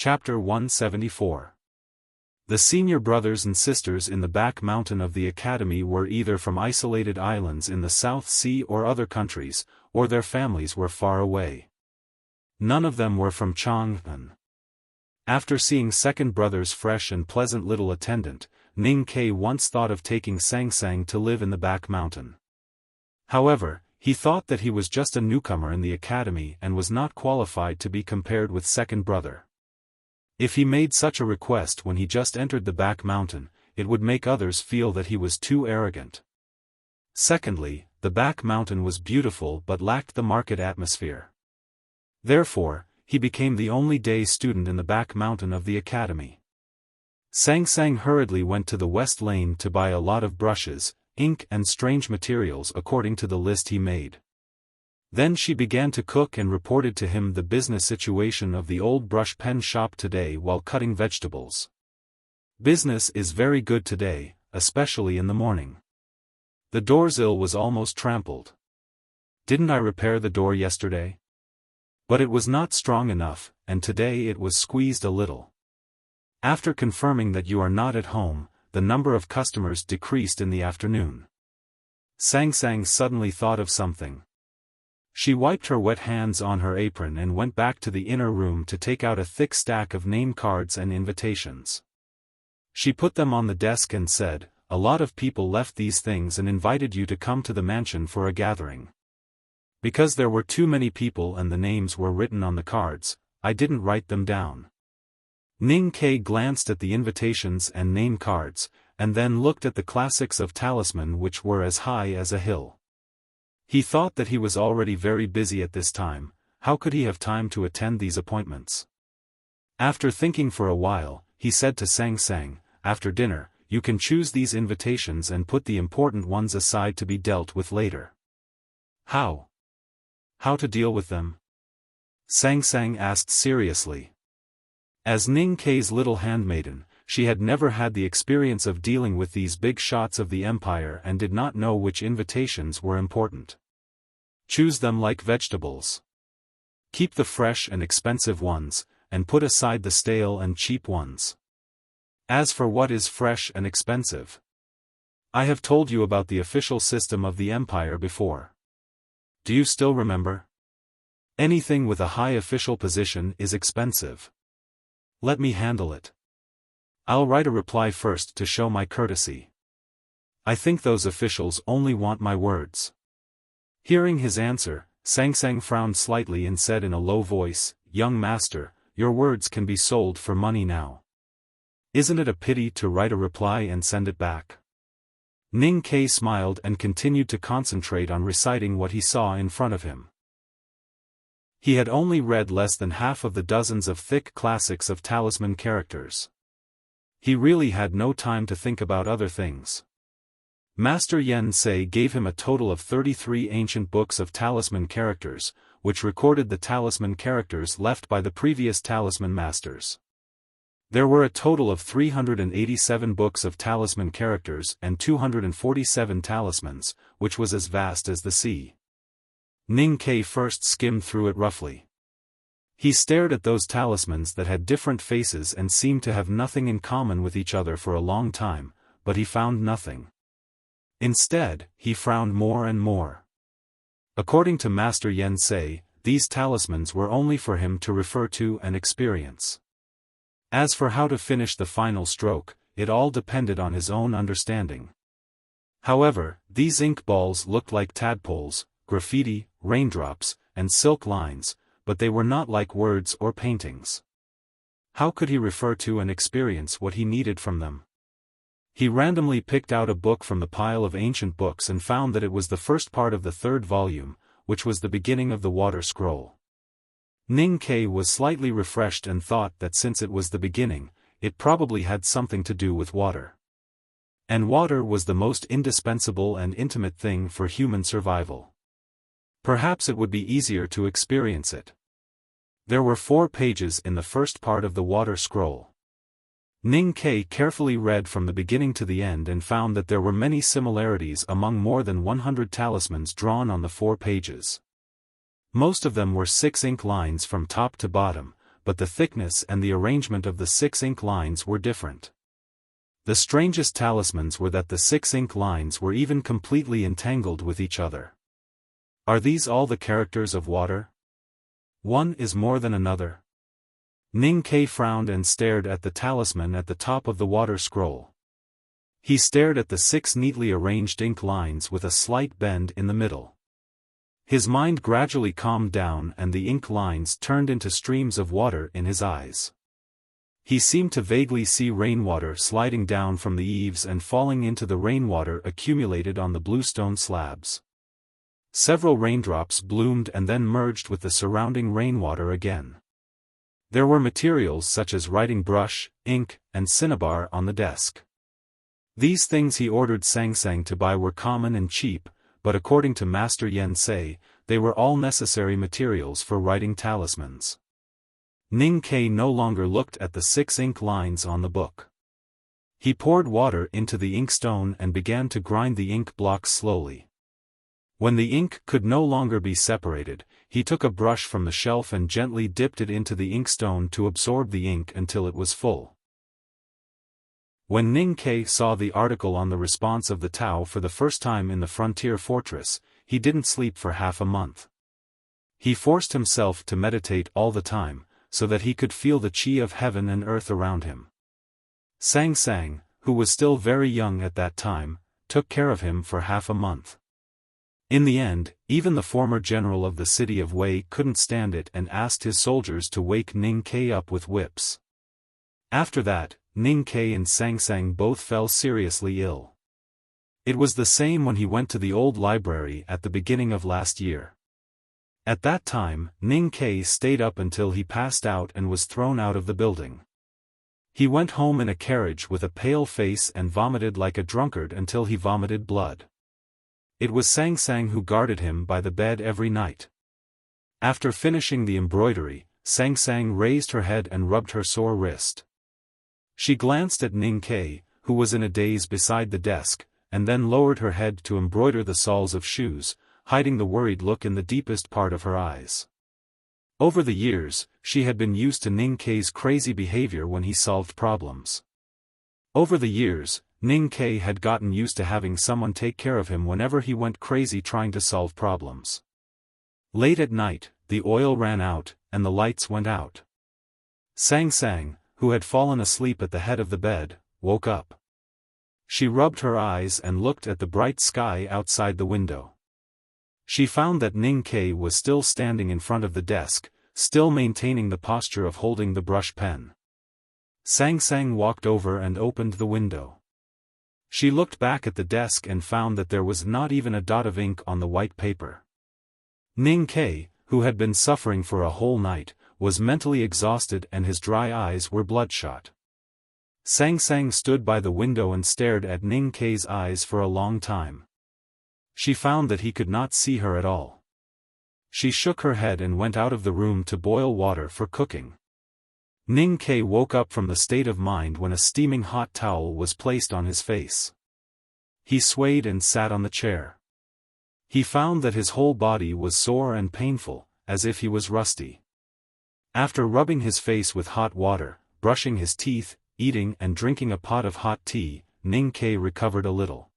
Chapter 174. The senior brothers and sisters in the back mountain of the academy were either from isolated islands in the South Sea or other countries, or their families were far away. None of them were from Chang'an. After seeing second brother's fresh and pleasant little attendant, Ning Ke once thought of taking Sang Sang to live in the back mountain. However, he thought that he was just a newcomer in the academy and was not qualified to be compared with second brother. If he made such a request when he just entered the back mountain, it would make others feel that he was too arrogant. Secondly, the back mountain was beautiful but lacked the market atmosphere. Therefore, he became the only day student in the back mountain of the academy. Sang Sang hurriedly went to the West Lane to buy a lot of brushes, ink and strange materials according to the list he made. Then she began to cook and reported to him the business situation of the old brush pen shop today while cutting vegetables. Business is very good today, especially in the morning. The doorsill was almost trampled. Didn't I repair the door yesterday? But it was not strong enough, and today it was squeezed a little. After confirming that you are not at home, the number of customers decreased in the afternoon. Sang Sang suddenly thought of something. She wiped her wet hands on her apron and went back to the inner room to take out a thick stack of name cards and invitations. She put them on the desk and said, "A lot of people left these things and invited you to come to the mansion for a gathering. Because there were too many people and the names were written on the cards, I didn't write them down." Ning Ke glanced at the invitations and name cards, and then looked at the classics of Talisman which were as high as a hill. He thought that he was already very busy at this time. How could he have time to attend these appointments? After thinking for a while, he said to Sang Sang, "After dinner, you can choose these invitations and put the important ones aside to be dealt with later." "How? How to deal with them?" Sang Sang asked seriously. As Ning Ke's little handmaiden, she had never had the experience of dealing with these big shots of the empire and did not know which invitations were important. Choose them like vegetables. Keep the fresh and expensive ones, and put aside the stale and cheap ones. As for what is fresh and expensive, I have told you about the official system of the empire before. Do you still remember? Anything with a high official position is expensive. Let me handle it. I'll write a reply first to show my courtesy. I think those officials only want my words." Hearing his answer, Sang Sang frowned slightly and said in a low voice, "Young master, your words can be sold for money now. Isn't it a pity to write a reply and send it back?" Ning Ke smiled and continued to concentrate on reciting what he saw in front of him. He had only read less than half of the dozens of thick classics of Talisman characters. He really had no time to think about other things. Master Yen Sei gave him a total of 33 ancient books of Talisman characters, which recorded the Talisman characters left by the previous Talisman masters. There were a total of 387 books of Talisman characters and 247 talismans, which was as vast as the sea. Ning Ke first skimmed through it roughly. He stared at those talismans that had different faces and seemed to have nothing in common with each other for a long time, but he found nothing. Instead, he frowned more and more. According to Master Yen Sei, these talismans were only for him to refer to and experience. As for how to finish the final stroke, it all depended on his own understanding. However, these ink balls looked like tadpoles, graffiti, raindrops, and silk lines, but they were not like words or paintings. How could he refer to and experience what he needed from them? He randomly picked out a book from the pile of ancient books and found that it was the first part of the third volume, which was the beginning of the water scroll. Ning Ke was slightly refreshed and thought that since it was the beginning, it probably had something to do with water. And water was the most indispensable and intimate thing for human survival. Perhaps it would be easier to experience it. There were 4 pages in the first part of the water scroll. Ning Ke carefully read from the beginning to the end and found that there were many similarities among more than 100 talismans drawn on the 4 pages. Most of them were 6 ink lines from top to bottom, but the thickness and the arrangement of the 6 ink lines were different. The strangest talismans were that the 6 ink lines were even completely entangled with each other. Are these all the characters of water? One is more than another. Ning Ke frowned and stared at the talisman at the top of the water scroll. He stared at the 6 neatly arranged ink lines with a slight bend in the middle. His mind gradually calmed down and the ink lines turned into streams of water in his eyes. He seemed to vaguely see rainwater sliding down from the eaves and falling into the rainwater accumulated on the bluestone slabs. Several raindrops bloomed and then merged with the surrounding rainwater again. There were materials such as writing brush, ink, and cinnabar on the desk. These things he ordered Sang Sang to buy were common and cheap, but according to Master Yen Sei, they were all necessary materials for writing talismans. Ning Ke no longer looked at the 6 ink lines on the book. He poured water into the inkstone and began to grind the ink blocks slowly. When the ink could no longer be separated, he took a brush from the shelf and gently dipped it into the inkstone to absorb the ink until it was full. When Ning Ke saw the article on the response of the Tao for the first time in the frontier fortress, he didn't sleep for half a month. He forced himself to meditate all the time, so that he could feel the chi of heaven and earth around him. Sang Sang, who was still very young at that time, took care of him for half a month. In the end, even the former general of the city of Wei couldn't stand it and asked his soldiers to wake Ning Ke up with whips. After that, Ning Ke and Sang Sang both fell seriously ill. It was the same when he went to the old library at the beginning of last year. At that time, Ning Ke stayed up until he passed out and was thrown out of the building. He went home in a carriage with a pale face and vomited like a drunkard until he vomited blood. It was Sang Sang who guarded him by the bed every night. After finishing the embroidery, Sang Sang raised her head and rubbed her sore wrist. She glanced at Ning Ke, who was in a daze beside the desk, and then lowered her head to embroider the soles of shoes, hiding the worried look in the deepest part of her eyes. Over the years, she had been used to Ning Ke's crazy behavior when he solved problems. Over the years, Ning Ke had gotten used to having someone take care of him whenever he went crazy trying to solve problems. Late at night, the oil ran out, and the lights went out. Sang Sang, who had fallen asleep at the head of the bed, woke up. She rubbed her eyes and looked at the bright sky outside the window. She found that Ning Ke was still standing in front of the desk, still maintaining the posture of holding the brush pen. Sang Sang walked over and opened the window. She looked back at the desk and found that there was not even a dot of ink on the white paper. Ning Ke, who had been suffering for a whole night, was mentally exhausted and his dry eyes were bloodshot. Sang Sang stood by the window and stared at Ning Ke's eyes for a long time. She found that he could not see her at all. She shook her head and went out of the room to boil water for cooking. Ning Ke woke up from the state of mind when a steaming hot towel was placed on his face. He swayed and sat on the chair. He found that his whole body was sore and painful, as if he was rusty. After rubbing his face with hot water, brushing his teeth, eating and drinking a pot of hot tea, Ning Ke recovered a little.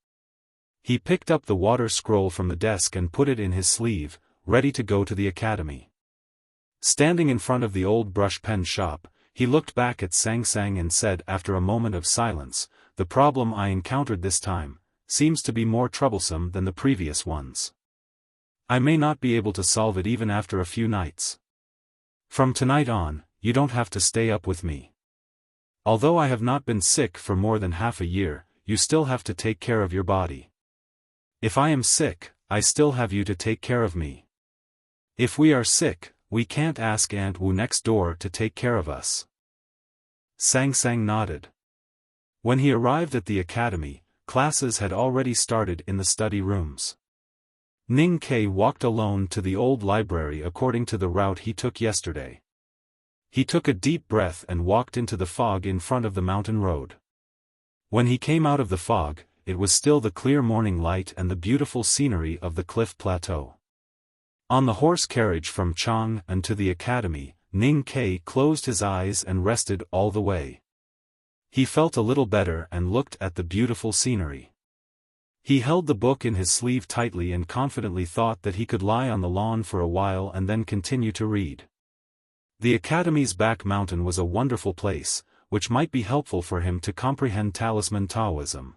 He picked up the water scroll from the desk and put it in his sleeve, ready to go to the academy. Standing in front of the old brush pen shop, he looked back at Sang Sang and said after a moment of silence, "The problem I encountered this time seems to be more troublesome than the previous ones. I may not be able to solve it even after a few nights. From tonight on, you don't have to stay up with me. Although I have not been sick for more than half a year, you still have to take care of your body. If I am sick, I still have you to take care of me. If we are sick, we can't ask Aunt Wu next door to take care of us." Sang Sang nodded. When he arrived at the academy, classes had already started in the study rooms. Ning Ke walked alone to the old library according to the route he took yesterday. He took a deep breath and walked into the fog in front of the mountain road. When he came out of the fog, it was still the clear morning light and the beautiful scenery of the cliff plateau. On the horse carriage from Chang'an to the academy, Ning Ke closed his eyes and rested all the way. He felt a little better and looked at the beautiful scenery. He held the book in his sleeve tightly and confidently thought that he could lie on the lawn for a while and then continue to read. The Academy's back mountain was a wonderful place, which might be helpful for him to comprehend talisman Taoism.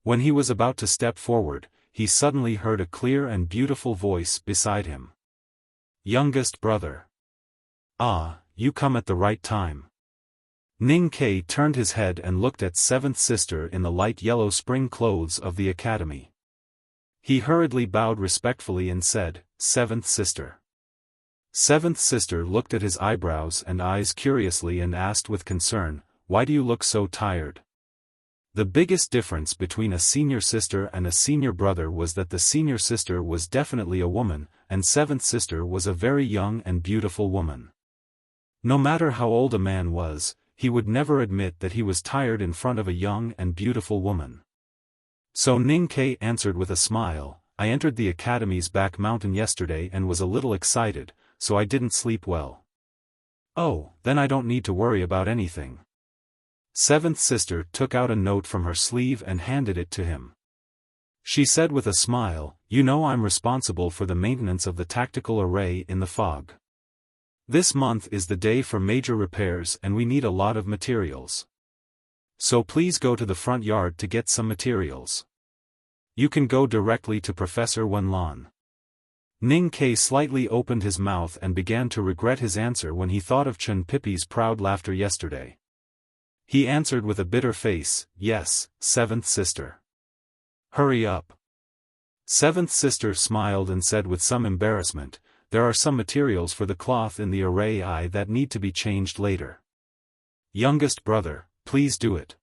When he was about to step forward, he suddenly heard a clear and beautiful voice beside him. "Youngest brother. Ah, you come at the right time." Ning Ke turned his head and looked at seventh sister in the light yellow spring clothes of the academy. He hurriedly bowed respectfully and said, "Seventh sister." Seventh sister looked at his eyebrows and eyes curiously and asked with concern, "Why do you look so tired?" The biggest difference between a senior sister and a senior brother was that the senior sister was definitely a woman, and seventh sister was a very young and beautiful woman. No matter how old a man was, he would never admit that he was tired in front of a young and beautiful woman. So Ning Ke answered with a smile, "I entered the academy's back mountain yesterday and was a little excited, so I didn't sleep well." "Oh, then I don't need to worry about anything." Seventh sister took out a note from her sleeve and handed it to him. She said with a smile, "You know I'm responsible for the maintenance of the tactical array in the fog. This month is the day for major repairs and we need a lot of materials. So please go to the front yard to get some materials. You can go directly to Professor Wenlan." Ning Ke slightly opened his mouth and began to regret his answer when he thought of Chen Pipi's proud laughter yesterday. He answered with a bitter face, "Yes, seventh sister." "Hurry up." Seventh sister smiled and said with some embarrassment, "There are some materials for the cloth in the array I that need to be changed later." "Youngest brother, please do it."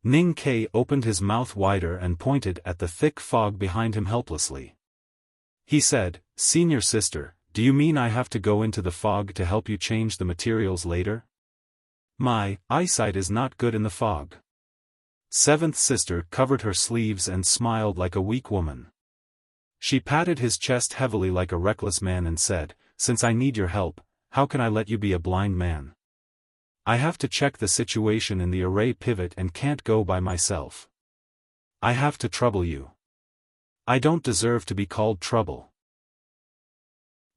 Ning Ke opened his mouth wider and pointed at the thick fog behind him helplessly. He said, "Senior sister, do you mean I have to go into the fog to help you change the materials later? My eyesight is not good in the fog." Seventh sister covered her sleeves and smiled like a weak woman. She patted his chest heavily like a reckless man and said, "Since I need your help, how can I let you be a blind man? I have to check the situation in the array pivot and can't go by myself. I have to trouble you. I don't deserve to be called trouble."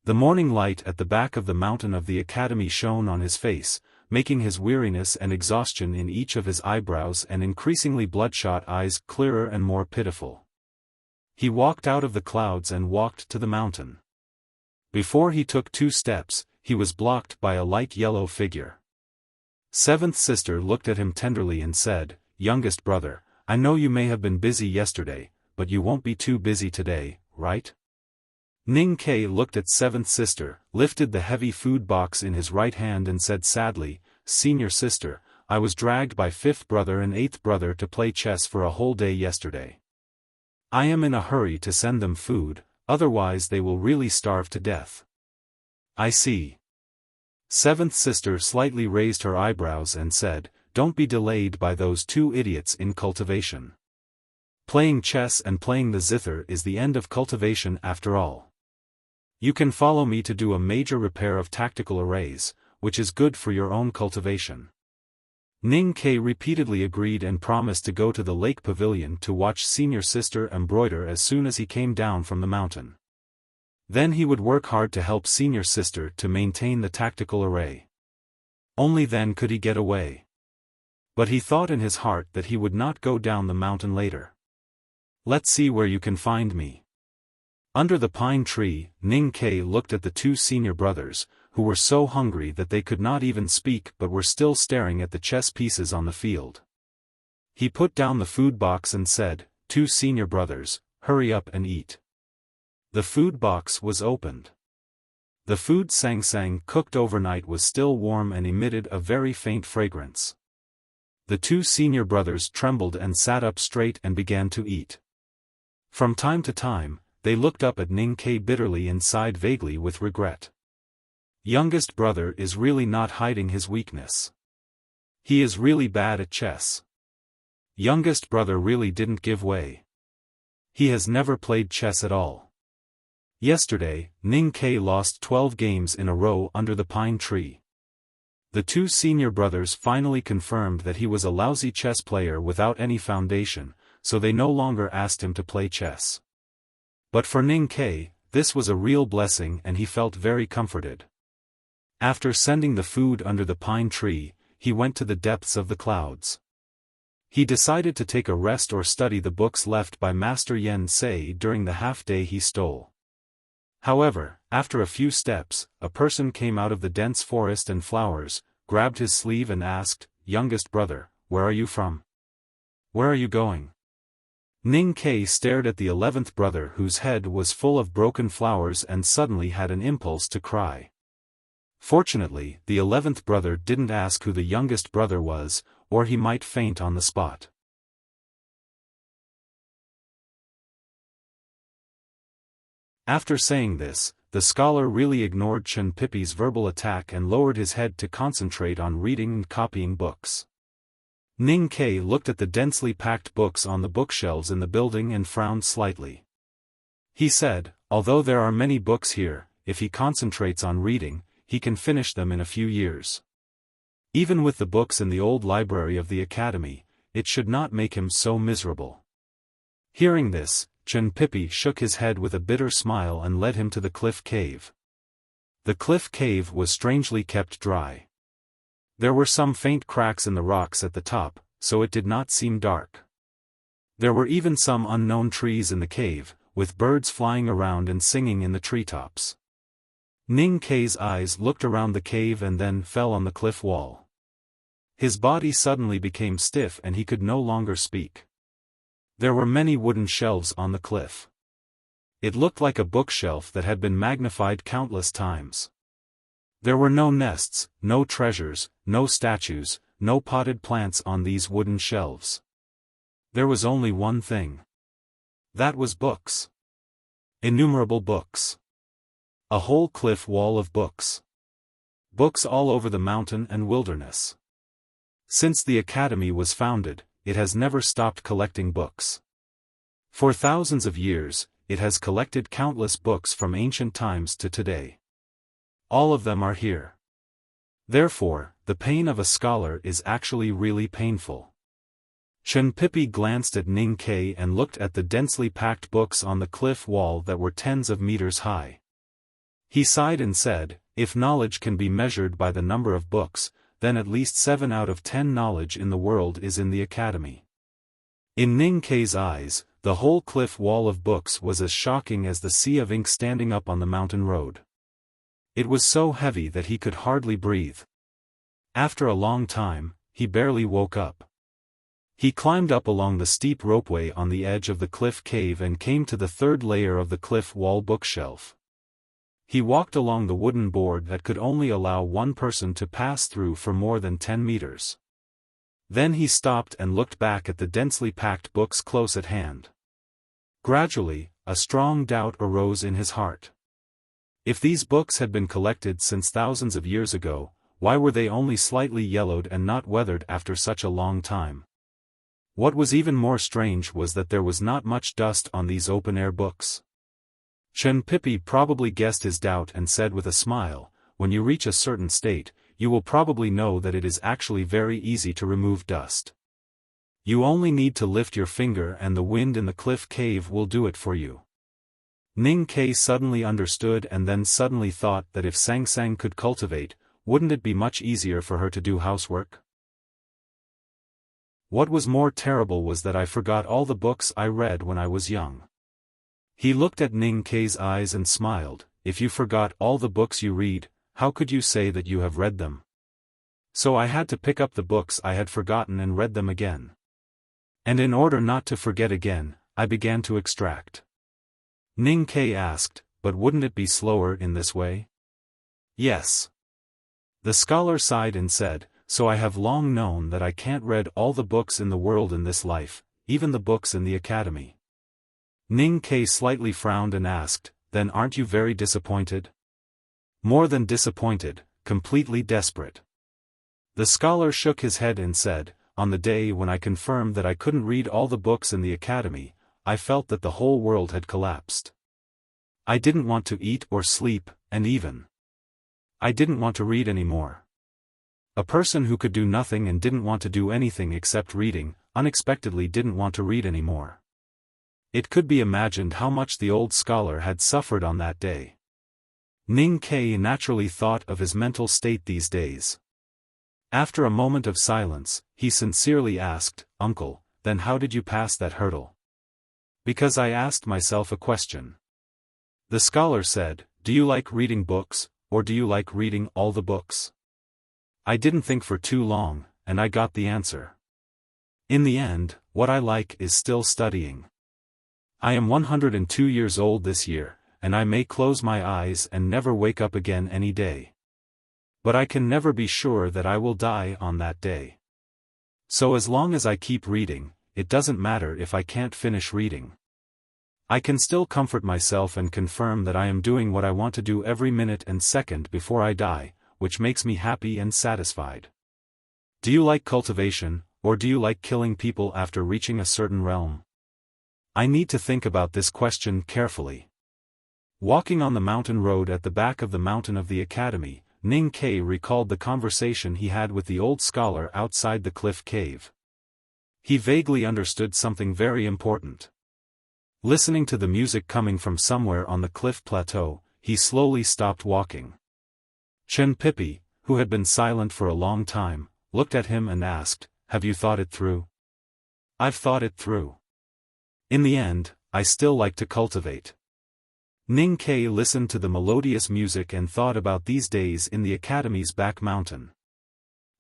The morning light at the back of the mountain of the academy shone on his face, making his weariness and exhaustion in each of his eyebrows and increasingly bloodshot eyes clearer and more pitiful. He walked out of the clouds and walked to the mountain. Before he took 2 steps, he was blocked by a light yellow figure. Seventh sister looked at him tenderly and said, "Youngest brother, I know you may have been busy yesterday, but you won't be too busy today, right?" Ning Ke looked at seventh sister, lifted the heavy food box in his right hand and said sadly, "Senior sister, I was dragged by fifth brother and eighth brother to play chess for a whole day yesterday. I am in a hurry to send them food, otherwise they will really starve to death." "I see." Seventh sister slightly raised her eyebrows and said, "Don't be delayed by those 2 idiots in cultivation. Playing chess and playing the zither is the end of cultivation after all. You can follow me to do a major repair of tactical arrays, which is good for your own cultivation." Ning Ke repeatedly agreed and promised to go to the lake pavilion to watch senior sister embroider as soon as he came down from the mountain. Then he would work hard to help senior sister to maintain the tactical array. Only then could he get away. But he thought in his heart that he would not go down the mountain later. "Let's see where you can find me." Under the pine tree, Ning Ke looked at the 2 senior brothers, who were so hungry that they could not even speak but were still staring at the chess pieces on the field. He put down the food box and said, "2 senior brothers, hurry up and eat." The food box was opened. The food sang cooked overnight was still warm and emitted a very faint fragrance. The 2 senior brothers trembled and sat up straight and began to eat. From time to time, they looked up at Ning Ke bitterly and sighed vaguely with regret. Youngest brother is really not hiding his weakness. He is really bad at chess. Youngest brother really didn't give way. He has never played chess at all. Yesterday, Ning Ke lost 12 games in a row under the pine tree. The two senior brothers finally confirmed that he was a lousy chess player without any foundation, so they no longer asked him to play chess. But for Ning Ke, this was a real blessing and he felt very comforted. After sending the food under the pine tree, he went to the depths of the clouds. He decided to take a rest or study the books left by Master Yen Sei during the half-day he stole. However, after a few steps, a person came out of the dense forest and flowers, grabbed his sleeve and asked, "Youngest brother, where are you from? Where are you going?" Ning Ke stared at the 11th brother whose head was full of broken flowers and suddenly had an impulse to cry. Fortunately, the 11th brother didn't ask who the youngest brother was, or he might faint on the spot. After saying this, the scholar really ignored Chen Pipi's verbal attack and lowered his head to concentrate on reading and copying books. Ning Ke looked at the densely packed books on the bookshelves in the building and frowned slightly. He said, although there are many books here, if he concentrates on reading, he can finish them in a few years. Even with the books in the old library of the academy, it should not make him so miserable. Hearing this, Chen Pipi shook his head with a bitter smile and led him to the cliff cave. The cliff cave was strangely kept dry. There were some faint cracks in the rocks at the top, so it did not seem dark. There were even some unknown trees in the cave, with birds flying around and singing in the treetops. Ning Ke's eyes looked around the cave and then fell on the cliff wall. His body suddenly became stiff and he could no longer speak. There were many wooden shelves on the cliff. It looked like a bookshelf that had been magnified countless times. There were no nests, no treasures, no statues, no potted plants on these wooden shelves. There was only one thing. That was books. Innumerable books. A whole cliff wall of books. Books all over the mountain and wilderness. Since the academy was founded, it has never stopped collecting books. For thousands of years, it has collected countless books from ancient times to today. All of them are here. Therefore, the pain of a scholar is actually really painful. Chen Pipi glanced at Ning Ke and looked at the densely packed books on the cliff wall that were tens of meters high. He sighed and said, if knowledge can be measured by the number of books, then at least 7 out of 10 knowledge in the world is in the academy. In Ning Ke's eyes, the whole cliff wall of books was as shocking as the sea of ink standing up on the mountain road. It was so heavy that he could hardly breathe. After a long time, he barely woke up. He climbed up along the steep ropeway on the edge of the cliff cave and came to the 3rd layer of the cliff wall bookshelf. He walked along the wooden board that could only allow one person to pass through for more than 10 meters. Then he stopped and looked back at the densely packed books close at hand. Gradually, a strong doubt arose in his heart. If these books had been collected since thousands of years ago, why were they only slightly yellowed and not weathered after such a long time? What was even more strange was that there was not much dust on these open-air books. Chen Pipi probably guessed his doubt and said with a smile, when you reach a certain state, you will probably know that it is actually very easy to remove dust. You only need to lift your finger and the wind in the cliff cave will do it for you. Ning Ke suddenly understood and then suddenly thought that if Sang Sang could cultivate, wouldn't it be much easier for her to do housework? What was more terrible was that I forgot all the books I read when I was young. He looked at Ning Ke's eyes and smiled, if you forgot all the books you read, how could you say that you have read them? So I had to pick up the books I had forgotten and read them again. And in order not to forget again, I began to extract. Ning Ke asked, but wouldn't it be slower in this way? Yes. The scholar sighed and said, so I have long known that I can't read all the books in the world in this life, even the books in the academy. Ning Ke slightly frowned and asked, then aren't you very disappointed? More than disappointed, completely desperate. The scholar shook his head and said, on the day when I confirmed that I couldn't read all the books in the academy, I felt that the whole world had collapsed. I didn't want to eat or sleep, and even I didn't want to read anymore. A person who could do nothing and didn't want to do anything except reading, unexpectedly didn't want to read anymore. It could be imagined how much the old scholar had suffered on that day. Ning Kai naturally thought of his mental state these days. After a moment of silence, he sincerely asked, "Uncle, then how did you pass that hurdle?" "Because I asked myself a question." The scholar said, "Do you like reading books, or do you like reading all the books?" I didn't think for too long, and I got the answer. In the end, what I like is still studying. I am 102 years old this year, and I may close my eyes and never wake up again any day. But I can never be sure that I will die on that day. So as long as I keep reading, it doesn't matter if I can't finish reading. I can still comfort myself and confirm that I am doing what I want to do every minute and second before I die, which makes me happy and satisfied. Do you like cultivation, or do you like killing people after reaching a certain realm? I need to think about this question carefully. Walking on the mountain road at the back of the mountain of the academy, Ning Kai recalled the conversation he had with the old scholar outside the cliff cave. He vaguely understood something very important. Listening to the music coming from somewhere on the cliff plateau, he slowly stopped walking. Chen Pipi, who had been silent for a long time, looked at him and asked, "Have you thought it through?" "I've thought it through. In the end, I still like to cultivate." Ning Kai listened to the melodious music and thought about these days in the academy's back mountain.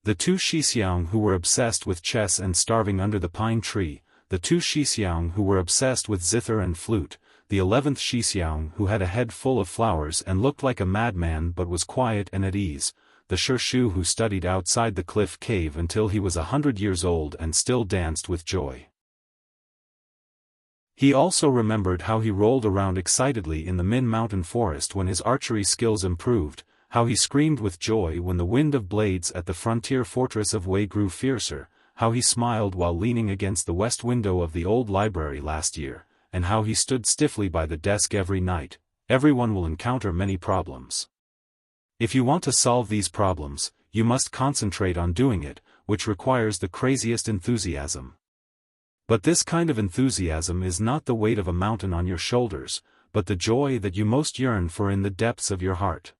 The two Xixiang who were obsessed with chess and starving under the pine tree, the two Xixiang who were obsessed with zither and flute, the 11th Xixiang who had a head full of flowers and looked like a madman but was quiet and at ease, the Shishu who studied outside the cliff cave until he was 100 years old and still danced with joy. He also remembered how he rolled around excitedly in the Min Mountain forest when his archery skills improved, how he screamed with joy when the wind of blades at the frontier fortress of Wei grew fiercer, how he smiled while leaning against the west window of the old library last year, and how he stood stiffly by the desk every night. Everyone will encounter many problems. If you want to solve these problems, you must concentrate on doing it, which requires the craziest enthusiasm. But this kind of enthusiasm is not the weight of a mountain on your shoulders, but the joy that you most yearn for in the depths of your heart.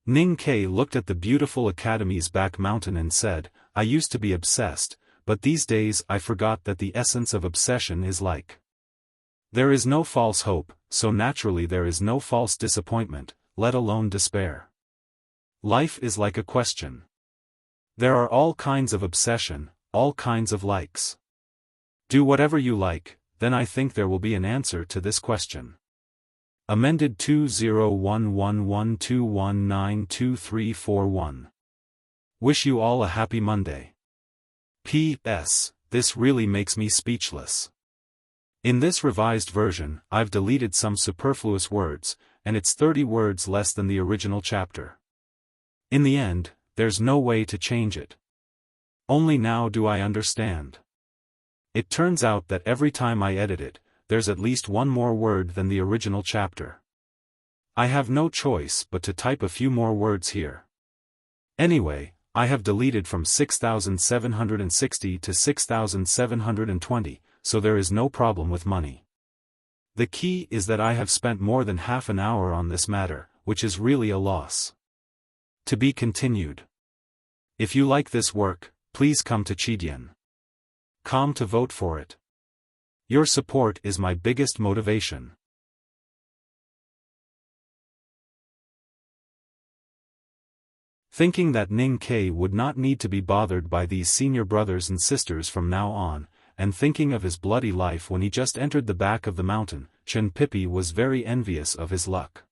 Ning Kai looked at the beautiful academy's back mountain and said, "I used to be obsessed, but these days I forgot that the essence of obsession is like. There is no false hope, so naturally there is no false disappointment, let alone despair. Life is like a question. There are all kinds of obsession, all kinds of likes. Do whatever you like, then I think there will be an answer to this question." Amended 201112192341. Wish you all a happy Monday. P.S. This really makes me speechless. In this revised version, I've deleted some superfluous words, and it's 30 words less than the original chapter. In the end, there's no way to change it. Only now do I understand. It turns out that every time I edit it, there's at least one more word than the original chapter. I have no choice but to type a few more words here. Anyway, I have deleted from 6,760 to 6,720, so there is no problem with money. The key is that I have spent more than half an hour on this matter, which is really a loss. To be continued. If you like this work, please come to Chidian.com to vote for it. Your support is my biggest motivation. Thinking that Ning Kai would not need to be bothered by these senior brothers and sisters from now on, and thinking of his bloody life when he just entered the back of the mountain, Chen Pipi was very envious of his luck.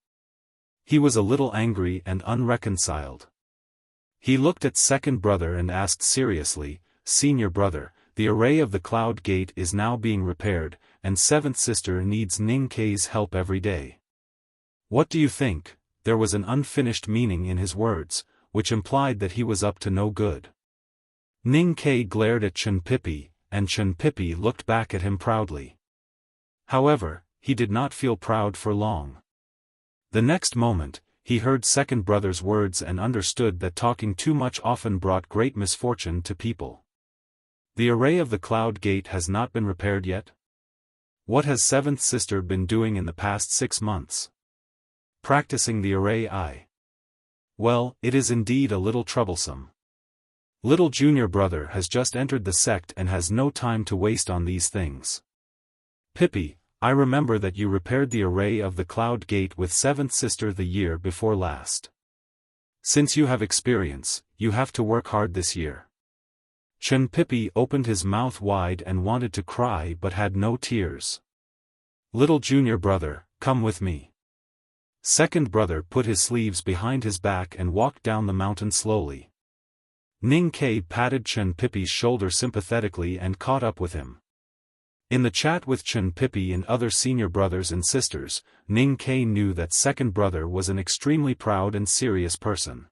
He was a little angry and unreconciled. He looked at second brother and asked seriously, "Senior brother, the array of the cloud gate is now being repaired, and seventh sister needs Ning Kai's help every day. What do you think?" There was an unfinished meaning in his words, which implied that he was up to no good. Ning Kai glared at Chen Pipi, and Chen Pipi looked back at him proudly. However, he did not feel proud for long. The next moment, he heard second brother's words and understood that talking too much often brought great misfortune to people. The array of the cloud gate has not been repaired yet? What has seventh sister been doing in the past 6 months? Practicing the array. Well, it is indeed a little troublesome. Little junior brother has just entered the sect and has no time to waste on these things. Pippi, I remember that you repaired the array of the cloud gate with seventh sister the year before last. Since you have experience, you have to work hard this year. Chen Pippi opened his mouth wide and wanted to cry but had no tears. Little junior brother, come with me. Second brother put his sleeves behind his back and walked down the mountain slowly. Ning Kai patted Chen Pippi's shoulder sympathetically and caught up with him. In the chat with Chen Pippi and other senior brothers and sisters, Ning Kai knew that second brother was an extremely proud and serious person.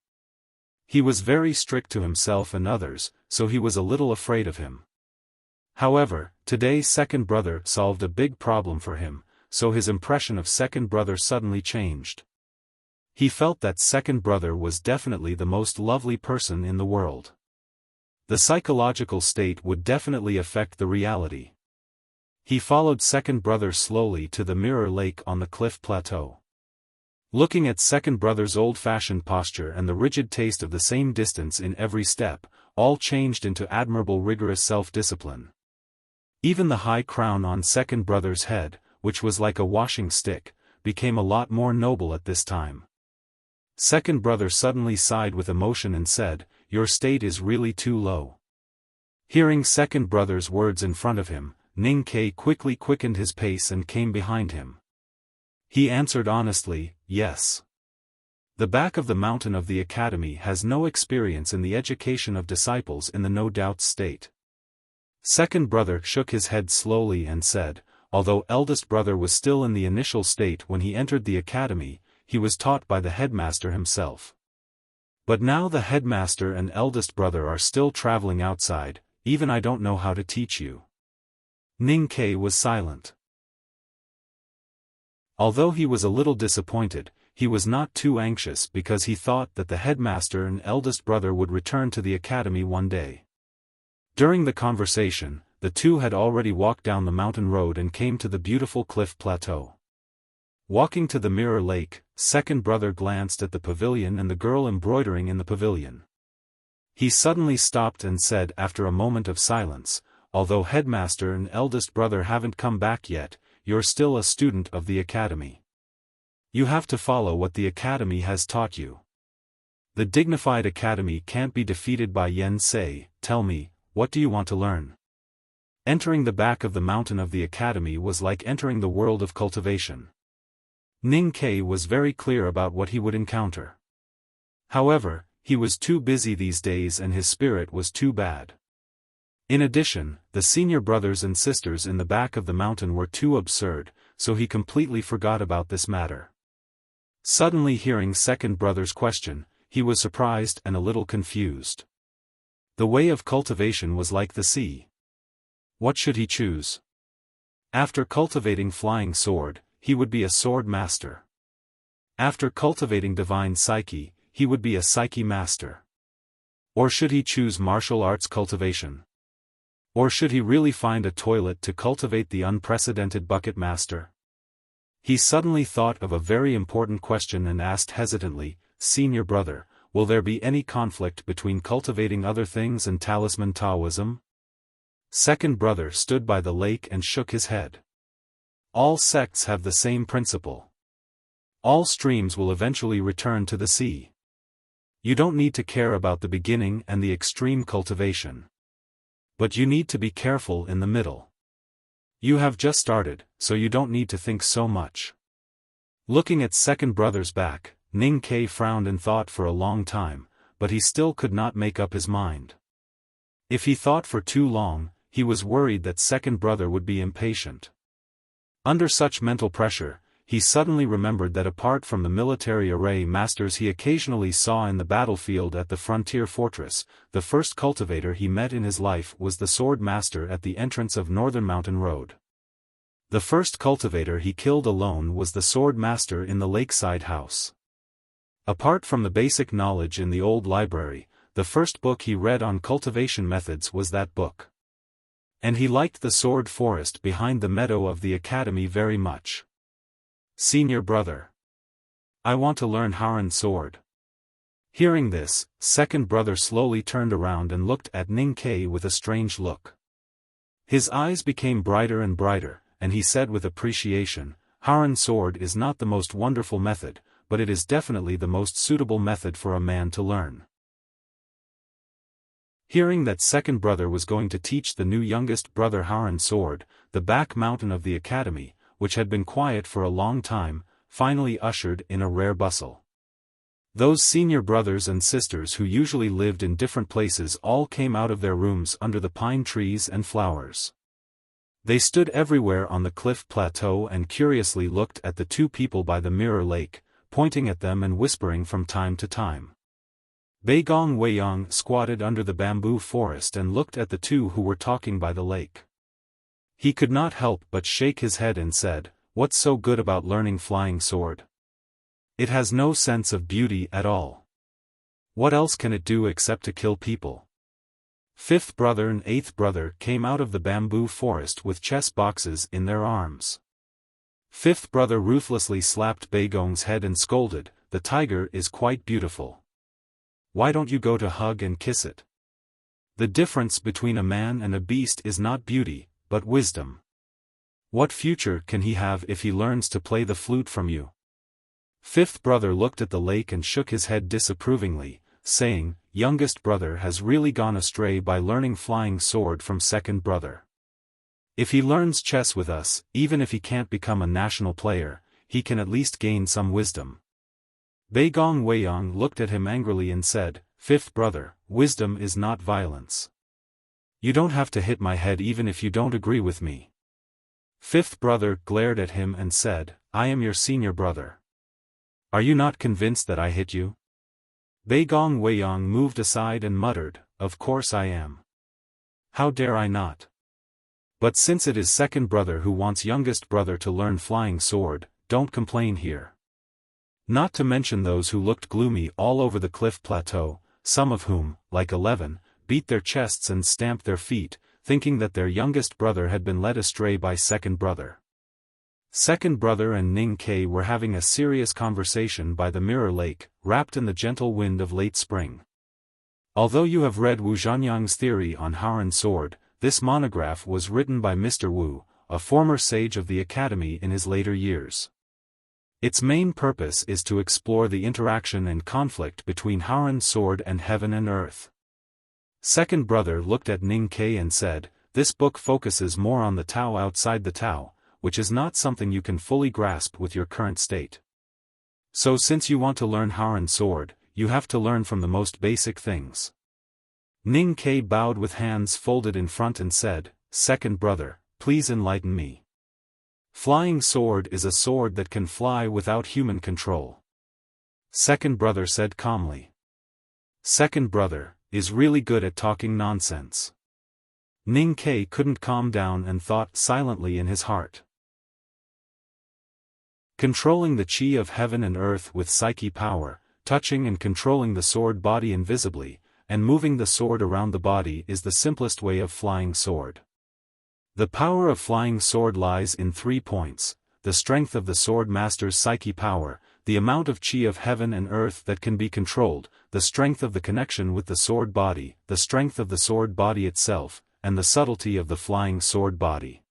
He was very strict to himself and others, so he was a little afraid of him. However, today second brother solved a big problem for him, so his impression of second brother suddenly changed. He felt that second brother was definitely the most lovely person in the world. The psychological state would definitely affect the reality. He followed second brother slowly to the mirror lake on the cliff plateau. Looking at second brother's old-fashioned posture and the rigid taste of the same distance in every step, all changed into admirable rigorous self-discipline. Even the high crown on second brother's head, which was like a washing stick, became a lot more noble at this time. Second brother suddenly sighed with emotion and said, "Your state is really too low." Hearing second brother's words in front of him, Ning Kai quickly quickened his pace and came behind him. He answered honestly, "Yes." The back of the mountain of the academy has no experience in the education of disciples in the no-doubt state. Second brother shook his head slowly and said, although eldest brother was still in the initial state when he entered the academy, he was taught by the headmaster himself. But now the headmaster and eldest brother are still traveling outside, even I don't know how to teach you. Ning Kai was silent. Although he was a little disappointed, he was not too anxious because he thought that the headmaster and eldest brother would return to the academy one day. During the conversation, the two had already walked down the mountain road and came to the beautiful cliff plateau. Walking to the mirror lake, second brother glanced at the pavilion and the girl embroidering in the pavilion. He suddenly stopped and said after a moment of silence, although headmaster and eldest brother haven't come back yet, you're still a student of the academy. You have to follow what the academy has taught you. The dignified academy can't be defeated by yen say. Tell me, what do you want to learn? Entering the back of the mountain of the academy was like entering the world of cultivation. Ning Kai was very clear about what he would encounter. However, he was too busy these days and his spirit was too bad. In addition, the senior brothers and sisters in the back of the mountain were too absurd, so he completely forgot about this matter. Suddenly hearing second brother's question, he was surprised and a little confused. The way of cultivation was like the sea. What should he choose? After cultivating flying sword, he would be a sword master. After cultivating divine psyche, he would be a psyche master. Or should he choose martial arts cultivation? Or should he really find a toilet to cultivate the unprecedented bucket master? He suddenly thought of a very important question and asked hesitantly, "Senior brother, will there be any conflict between cultivating other things and talisman Taoism?" Second brother stood by the lake and shook his head. All sects have the same principle. All streams will eventually return to the sea. You don't need to care about the beginning and the extreme cultivation. But you need to be careful in the middle. You have just started, so you don't need to think so much. Looking at second brother's back, Ning Kai frowned and thought for a long time, but he still could not make up his mind. If he thought for too long, he was worried that second brother would be impatient. Under such mental pressure, he suddenly remembered that apart from the military array masters he occasionally saw in the battlefield at the frontier fortress, the first cultivator he met in his life was the sword master at the entrance of Northern Mountain Road. The first cultivator he killed alone was the sword master in the lakeside house. Apart from the basic knowledge in the old library, the first book he read on cultivation methods was that book. And he liked the sword forest behind the meadow of the academy very much. Senior brother. I want to learn Haran sword. Hearing this, second brother slowly turned around and looked at Ning Kai with a strange look. His eyes became brighter and brighter, and he said with appreciation, Haran sword is not the most wonderful method, but it is definitely the most suitable method for a man to learn. Hearing that second brother was going to teach the new youngest brother Haran sword, the back mountain of the academy, which had been quiet for a long time, finally ushered in a rare bustle. Those senior brothers and sisters who usually lived in different places all came out of their rooms under the pine trees and flowers. They stood everywhere on the cliff plateau and curiously looked at the two people by the mirror lake, pointing at them and whispering from time to time. Beigong Weiyang squatted under the bamboo forest and looked at the two who were talking by the lake. He could not help but shake his head and said, "What's so good about learning flying sword? It has no sense of beauty at all. What else can it do except to kill people?" Fifth brother and eighth brother came out of the bamboo forest with chess boxes in their arms. Fifth brother ruthlessly slapped Beigong's head and scolded, "The tiger is quite beautiful. Why don't you go to hug and kiss it? The difference between a man and a beast is not beauty, but wisdom. What future can he have if he learns to play the flute from you?" Fifth brother looked at the lake and shook his head disapprovingly, saying, "Youngest brother has really gone astray by learning flying sword from second brother. If he learns chess with us, even if he can't become a national player, he can at least gain some wisdom." Beigong Weiyang looked at him angrily and said, "Fifth brother, wisdom is not violence. You don't have to hit my head even if you don't agree with me." Fifth brother glared at him and said, "I am your senior brother. Are you not convinced that I hit you?" Beigong Weiyang moved aside and muttered, "Of course I am. How dare I not? But since it is second brother who wants youngest brother to learn flying sword, don't complain here." Not to mention those who looked gloomy all over the cliff plateau, some of whom, like 11, beat their chests and stamped their feet, thinking that their youngest brother had been led astray by second brother. Second brother and Ning Kai were having a serious conversation by the mirror lake, wrapped in the gentle wind of late spring. Although you have read Wu Zhanyang's theory on Haran sword, this monograph was written by Mr. Wu, a former sage of the academy in his later years. Its main purpose is to explore the interaction and conflict between Haran sword and heaven and earth. Second brother looked at Ning Kai and said, "This book focuses more on the Tao outside the Tao, which is not something you can fully grasp with your current state. So since you want to learn Haran sword, you have to learn from the most basic things." Ning Kai bowed with hands folded in front and said, "Second brother, please enlighten me. Flying sword is a sword that can fly without human control." Second brother said calmly. Second brother is really good at talking nonsense. Ning Kai couldn't calm down and thought silently in his heart. Controlling the chi of heaven and earth with psyche power, touching and controlling the sword body invisibly, and moving the sword around the body is the simplest way of flying sword. The power of flying sword lies in 3 points: the strength of the sword master's psyche power, the amount of chi of heaven and earth that can be controlled, the strength of the connection with the sword body, the strength of the sword body itself, and the subtlety of the flying sword body.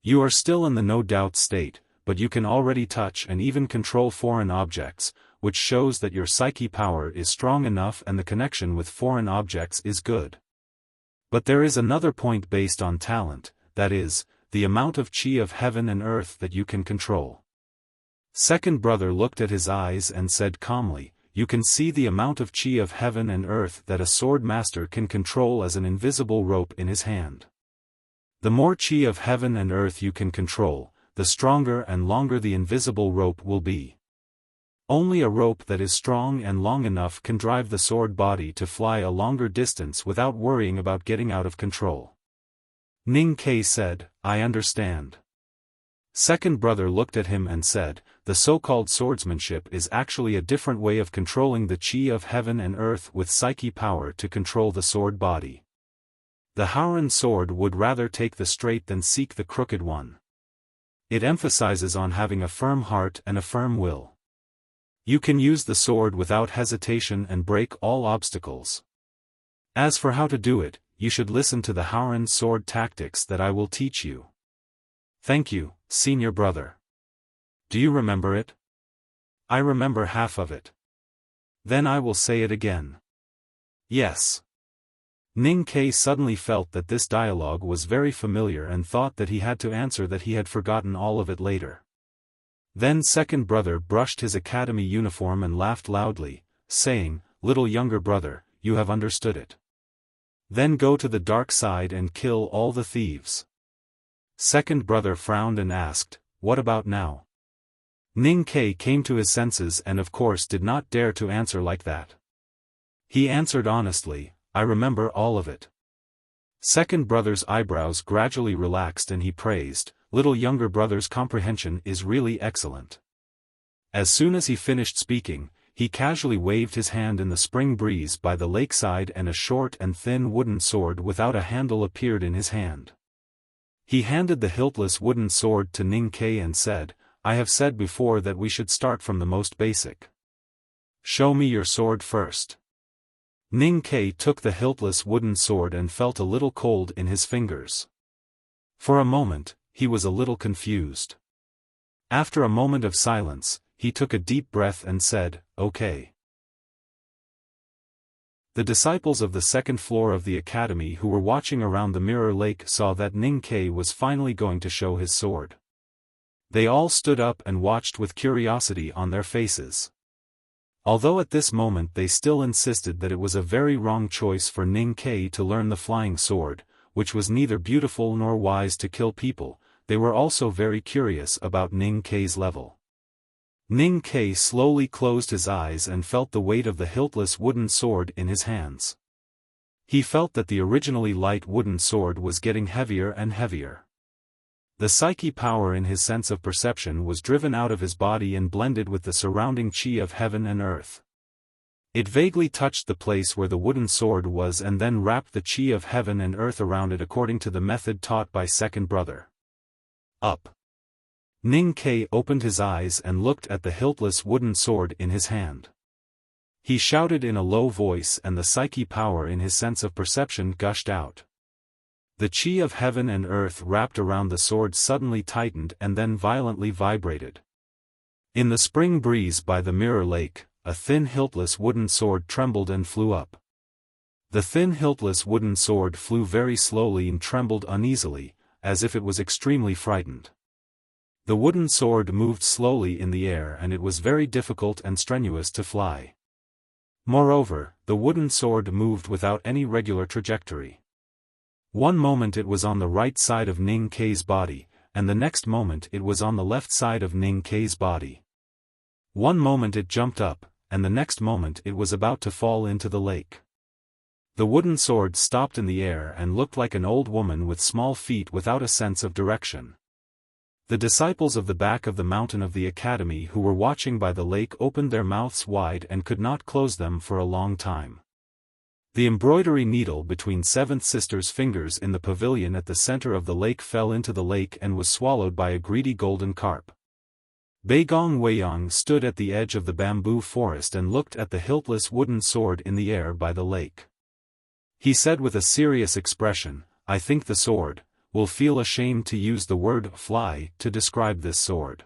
You are still in the no-doubt state, but you can already touch and even control foreign objects, which shows that your psyche power is strong enough and the connection with foreign objects is good. But there is another point based on talent, that is, the amount of chi of heaven and earth that you can control. Second brother looked at his eyes and said calmly, "You can see the amount of chi of heaven and earth that a sword master can control as an invisible rope in his hand. The more chi of heaven and earth you can control, the stronger and longer the invisible rope will be. Only a rope that is strong and long enough can drive the sword body to fly a longer distance without worrying about getting out of control." Ning Kai said, "I understand. Second brother looked at him and said, the so-called swordsmanship is actually a different way of controlling the chi of heaven and earth with psyche power to control the sword body. The Haoran sword would rather take the straight than seek the crooked one. It emphasizes on having a firm heart and a firm will. You can use the sword without hesitation and break all obstacles. As for how to do it, you should listen to the Haoran sword tactics that I will teach you. Thank you, senior brother. Do you remember it? I remember half of it. Then I will say it again. Yes. Ning Ke suddenly felt that this dialogue was very familiar and thought that he had to answer that he had forgotten all of it later. Then second brother brushed his academy uniform and laughed loudly, saying, little younger brother, you have understood it. Then go to the dark side and kill all the thieves. Second brother frowned and asked, what about now? Ning Ke came to his senses and of course did not dare to answer like that. He answered honestly, I remember all of it. Second brother's eyebrows gradually relaxed and he praised, little younger brother's comprehension is really excellent. As soon as he finished speaking, he casually waved his hand in the spring breeze by the lakeside and a short and thin wooden sword without a handle appeared in his hand. He handed the hiltless wooden sword to Ning Ke and said, I have said before that we should start from the most basic. Show me your sword first. Ning Ke took the hiltless wooden sword and felt a little cold in his fingers. For a moment, he was a little confused. After a moment of silence, he took a deep breath and said, okay. The disciples of the second floor of the academy who were watching around the mirror lake saw that Ning Ke was finally going to show his sword. They all stood up and watched with curiosity on their faces. Although at this moment they still insisted that it was a very wrong choice for Ning Ke to learn the flying sword, which was neither beautiful nor wise to kill people, they were also very curious about Ning Ke's level. Ning Ke slowly closed his eyes and felt the weight of the hiltless wooden sword in his hands. He felt that the originally light wooden sword was getting heavier and heavier. The psyche power in his sense of perception was driven out of his body and blended with the surrounding chi of heaven and earth. It vaguely touched the place where the wooden sword was and then wrapped the chi of heaven and earth around it according to the method taught by second brother. Up. Ning Ke opened his eyes and looked at the hiltless wooden sword in his hand. He shouted in a low voice and the psyche power in his sense of perception gushed out. The chi of heaven and earth wrapped around the sword suddenly tightened and then violently vibrated. In the spring breeze by the mirror lake, a thin hiltless wooden sword trembled and flew up. The thin hiltless wooden sword flew very slowly and trembled uneasily, as if it was extremely frightened. The wooden sword moved slowly in the air and it was very difficult and strenuous to fly. Moreover, the wooden sword moved without any regular trajectory. One moment it was on the right side of Ning Ke's body, and the next moment it was on the left side of Ning Ke's body. One moment it jumped up, and the next moment it was about to fall into the lake. The wooden sword stopped in the air and looked like an old woman with small feet without a sense of direction. The disciples of the back of the mountain of the academy who were watching by the lake opened their mouths wide and could not close them for a long time. The embroidery needle between seventh sister's fingers in the pavilion at the center of the lake fell into the lake and was swallowed by a greedy golden carp. Beigong Weiyang stood at the edge of the bamboo forest and looked at the hiltless wooden sword in the air by the lake. He said with a serious expression, I think the sword will feel ashamed to use the word fly to describe this sword.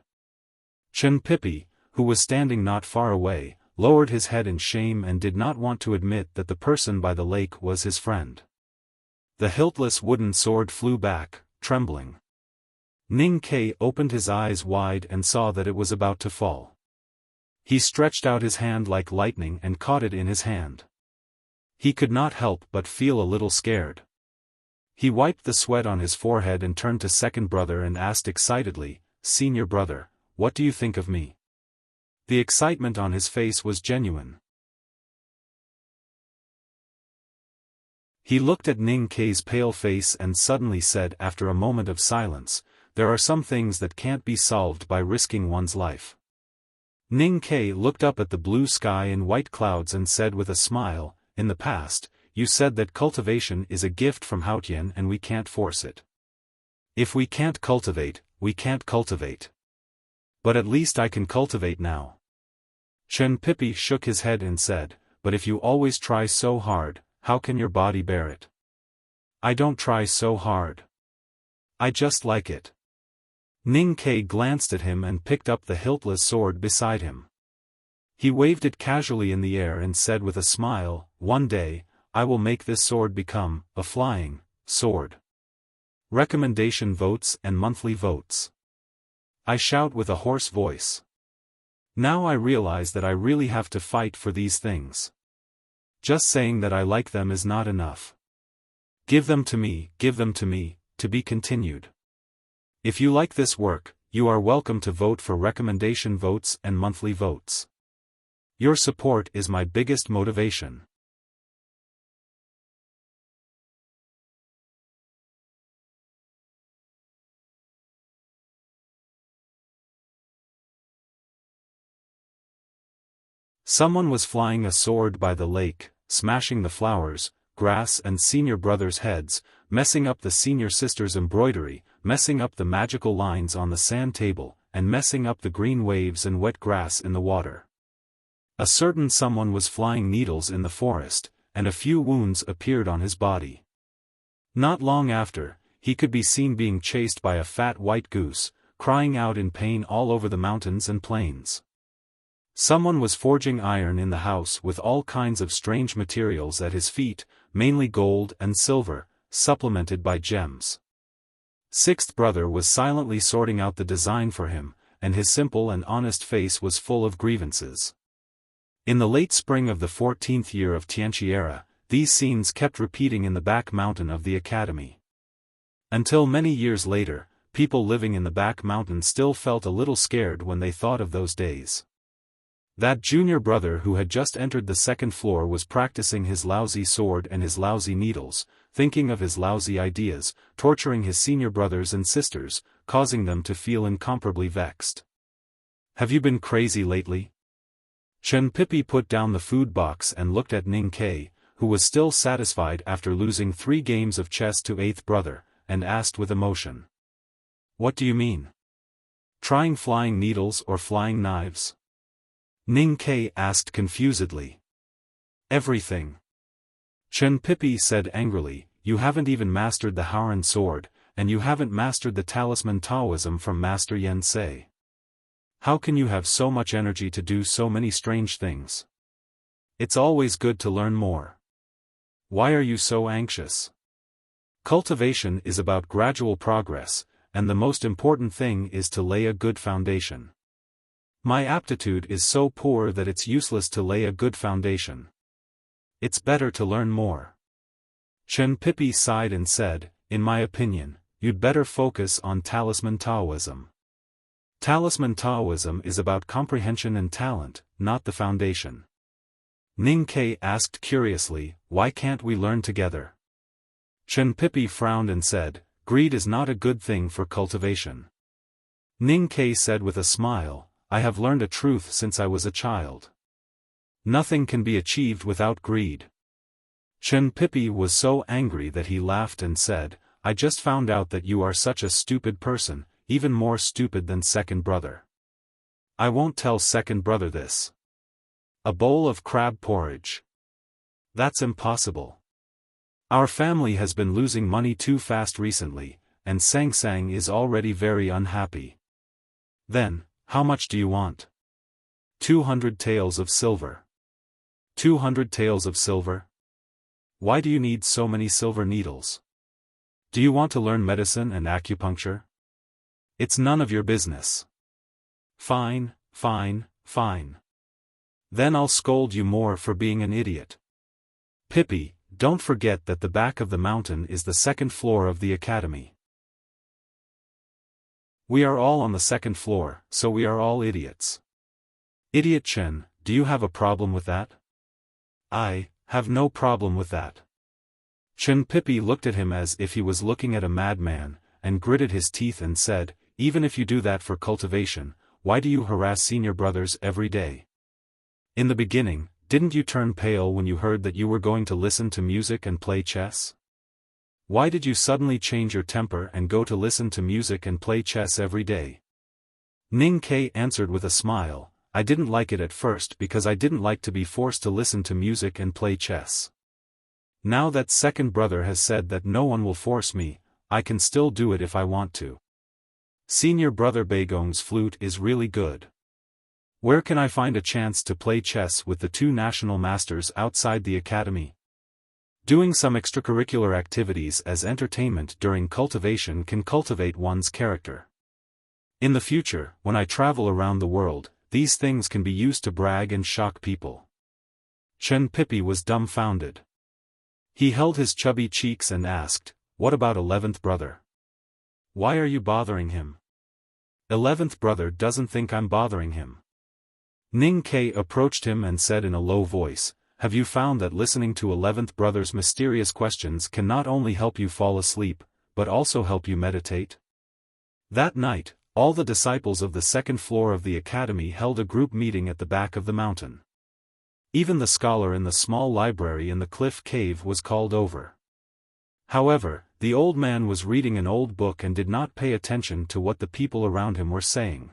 Chen Pipi, who was standing not far away, lowered his head in shame and did not want to admit that the person by the lake was his friend. The hiltless wooden sword flew back, trembling. Ning Ke opened his eyes wide and saw that it was about to fall. He stretched out his hand like lightning and caught it in his hand. He could not help but feel a little scared. He wiped the sweat on his forehead and turned to second brother and asked excitedly, Senior brother, what do you think of me? The excitement on his face was genuine. He looked at Ning Ke's pale face and suddenly said after a moment of silence, there are some things that can't be solved by risking one's life. Ning Ke looked up at the blue sky and white clouds and said with a smile, in the past, you said that cultivation is a gift from Haotian and we can't force it. If we can't cultivate, we can't cultivate. But at least I can cultivate now. Chen Pipi shook his head and said, but if you always try so hard, how can your body bear it? I don't try so hard. I just like it. Ning Ke glanced at him and picked up the hiltless sword beside him. He waved it casually in the air and said with a smile, one day, I will make this sword become a flying sword. Recommendation votes and monthly votes. I shout with a hoarse voice. Now I realize that I really have to fight for these things. Just saying that I like them is not enough. Give them to me, to be continued. If you like this work, you are welcome to vote for recommendation votes and monthly votes. Your support is my biggest motivation. Someone was flying a sword by the lake, smashing the flowers, grass and senior brothers' heads, messing up the senior sister's embroidery, messing up the magical lines on the sand table, and messing up the green waves and wet grass in the water. A certain someone was flying needles in the forest, and a few wounds appeared on his body. Not long after, he could be seen being chased by a fat white goose, crying out in pain all over the mountains and plains. Someone was forging iron in the house with all kinds of strange materials at his feet, mainly gold and silver, supplemented by gems. Sixth brother was silently sorting out the design for him, and his simple and honest face was full of grievances. In the late spring of the 14th year of Tianqi era, these scenes kept repeating in the back mountain of the academy. Until many years later, people living in the back mountain still felt a little scared when they thought of those days. That junior brother who had just entered the second floor was practicing his lousy sword and his lousy needles, thinking of his lousy ideas, torturing his senior brothers and sisters, causing them to feel incomparably vexed. Have you been crazy lately? Chen Pipi put down the food box and looked at Ning Ke, who was still satisfied after losing 3 games of chess to eighth brother, and asked with emotion. What do you mean? Trying flying needles or flying knives? Ning Ke asked confusedly. Everything. Chen Pipi said angrily, you haven't even mastered the Haoran sword, and you haven't mastered the talisman Taoism from Master Yen Sei. How can you have so much energy to do so many strange things? It's always good to learn more. Why are you so anxious? Cultivation is about gradual progress, and the most important thing is to lay a good foundation. My aptitude is so poor that it's useless to lay a good foundation. It's better to learn more. Chen Pipi sighed and said, in my opinion, you'd better focus on talisman Taoism. Talisman Taoism is about comprehension and talent, not the foundation. Ning Ke asked curiously, why can't we learn together? Chen Pipi frowned and said, greed is not a good thing for cultivation. Ning Ke said with a smile, I have learned a truth since I was a child. Nothing can be achieved without greed. Chen Pipi was so angry that he laughed and said, I just found out that you are such a stupid person, even more stupid than second brother. I won't tell second brother this. A bowl of crab porridge. That's impossible. Our family has been losing money too fast recently, and Sang Sang is already very unhappy. Then, how much do you want? 200 taels of silver. 200 taels of silver? Why do you need so many silver needles? Do you want to learn medicine and acupuncture? It's none of your business. Fine, fine, fine. Then I'll scold you more for being an idiot. Pipi, don't forget that the back of the mountain is the second floor of the academy. We are all on the second floor, so we are all idiots. Idiot Chen, do you have a problem with that? I have no problem with that. Chen Pipi looked at him as if he was looking at a madman, and gritted his teeth and said, "Even if you do that for cultivation, why do you harass senior brothers every day? In the beginning, didn't you turn pale when you heard that you were going to listen to music and play chess? Why did you suddenly change your temper and go to listen to music and play chess every day?" Ning Ke answered with a smile, "I didn't like it at first because I didn't like to be forced to listen to music and play chess. Now that second brother has said that no one will force me, I can still do it if I want to. Senior brother Beigong's flute is really good. Where can I find a chance to play chess with the two national masters outside the academy? Doing some extracurricular activities as entertainment during cultivation can cultivate one's character. In the future, when I travel around the world, these things can be used to brag and shock people." Chen Pipi was dumbfounded. He held his chubby cheeks and asked, "What about 11th brother? Why are you bothering him?" "11th brother doesn't think I'm bothering him." Ning Ke approached him and said in a low voice, "Have you found that listening to 11th brother's mysterious questions can not only help you fall asleep, but also help you meditate?" That night, all the disciples of the second floor of the academy held a group meeting at the back of the mountain. Even the scholar in the small library in the cliff cave was called over. However, the old man was reading an old book and did not pay attention to what the people around him were saying.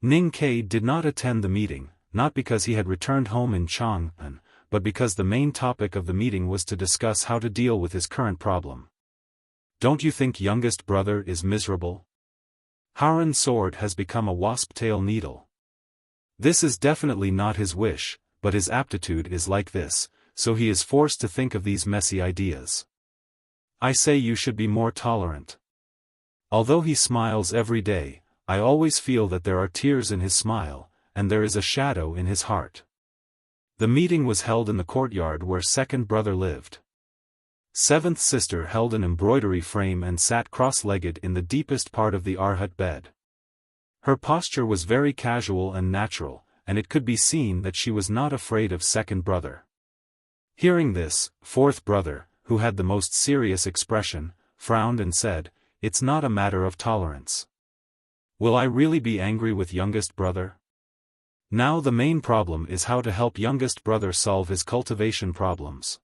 Ning Ke did not attend the meeting, not because he had returned home in Chang'an, but because the main topic of the meeting was to discuss how to deal with his current problem. "Don't you think youngest brother is miserable? Haran's sword has become a wasp-tail needle. This is definitely not his wish, but his aptitude is like this, so he is forced to think of these messy ideas. I say you should be more tolerant. Although he smiles every day, I always feel that there are tears in his smile, and there is a shadow in his heart." The meeting was held in the courtyard where second brother lived. Seventh sister held an embroidery frame and sat cross-legged in the deepest part of the arhat bed. Her posture was very casual and natural, and it could be seen that she was not afraid of second brother. Hearing this, fourth brother, who had the most serious expression, frowned and said, "It's not a matter of tolerance. Will I really be angry with youngest brother? Now the main problem is how to help youngest brother solve his cultivation problems."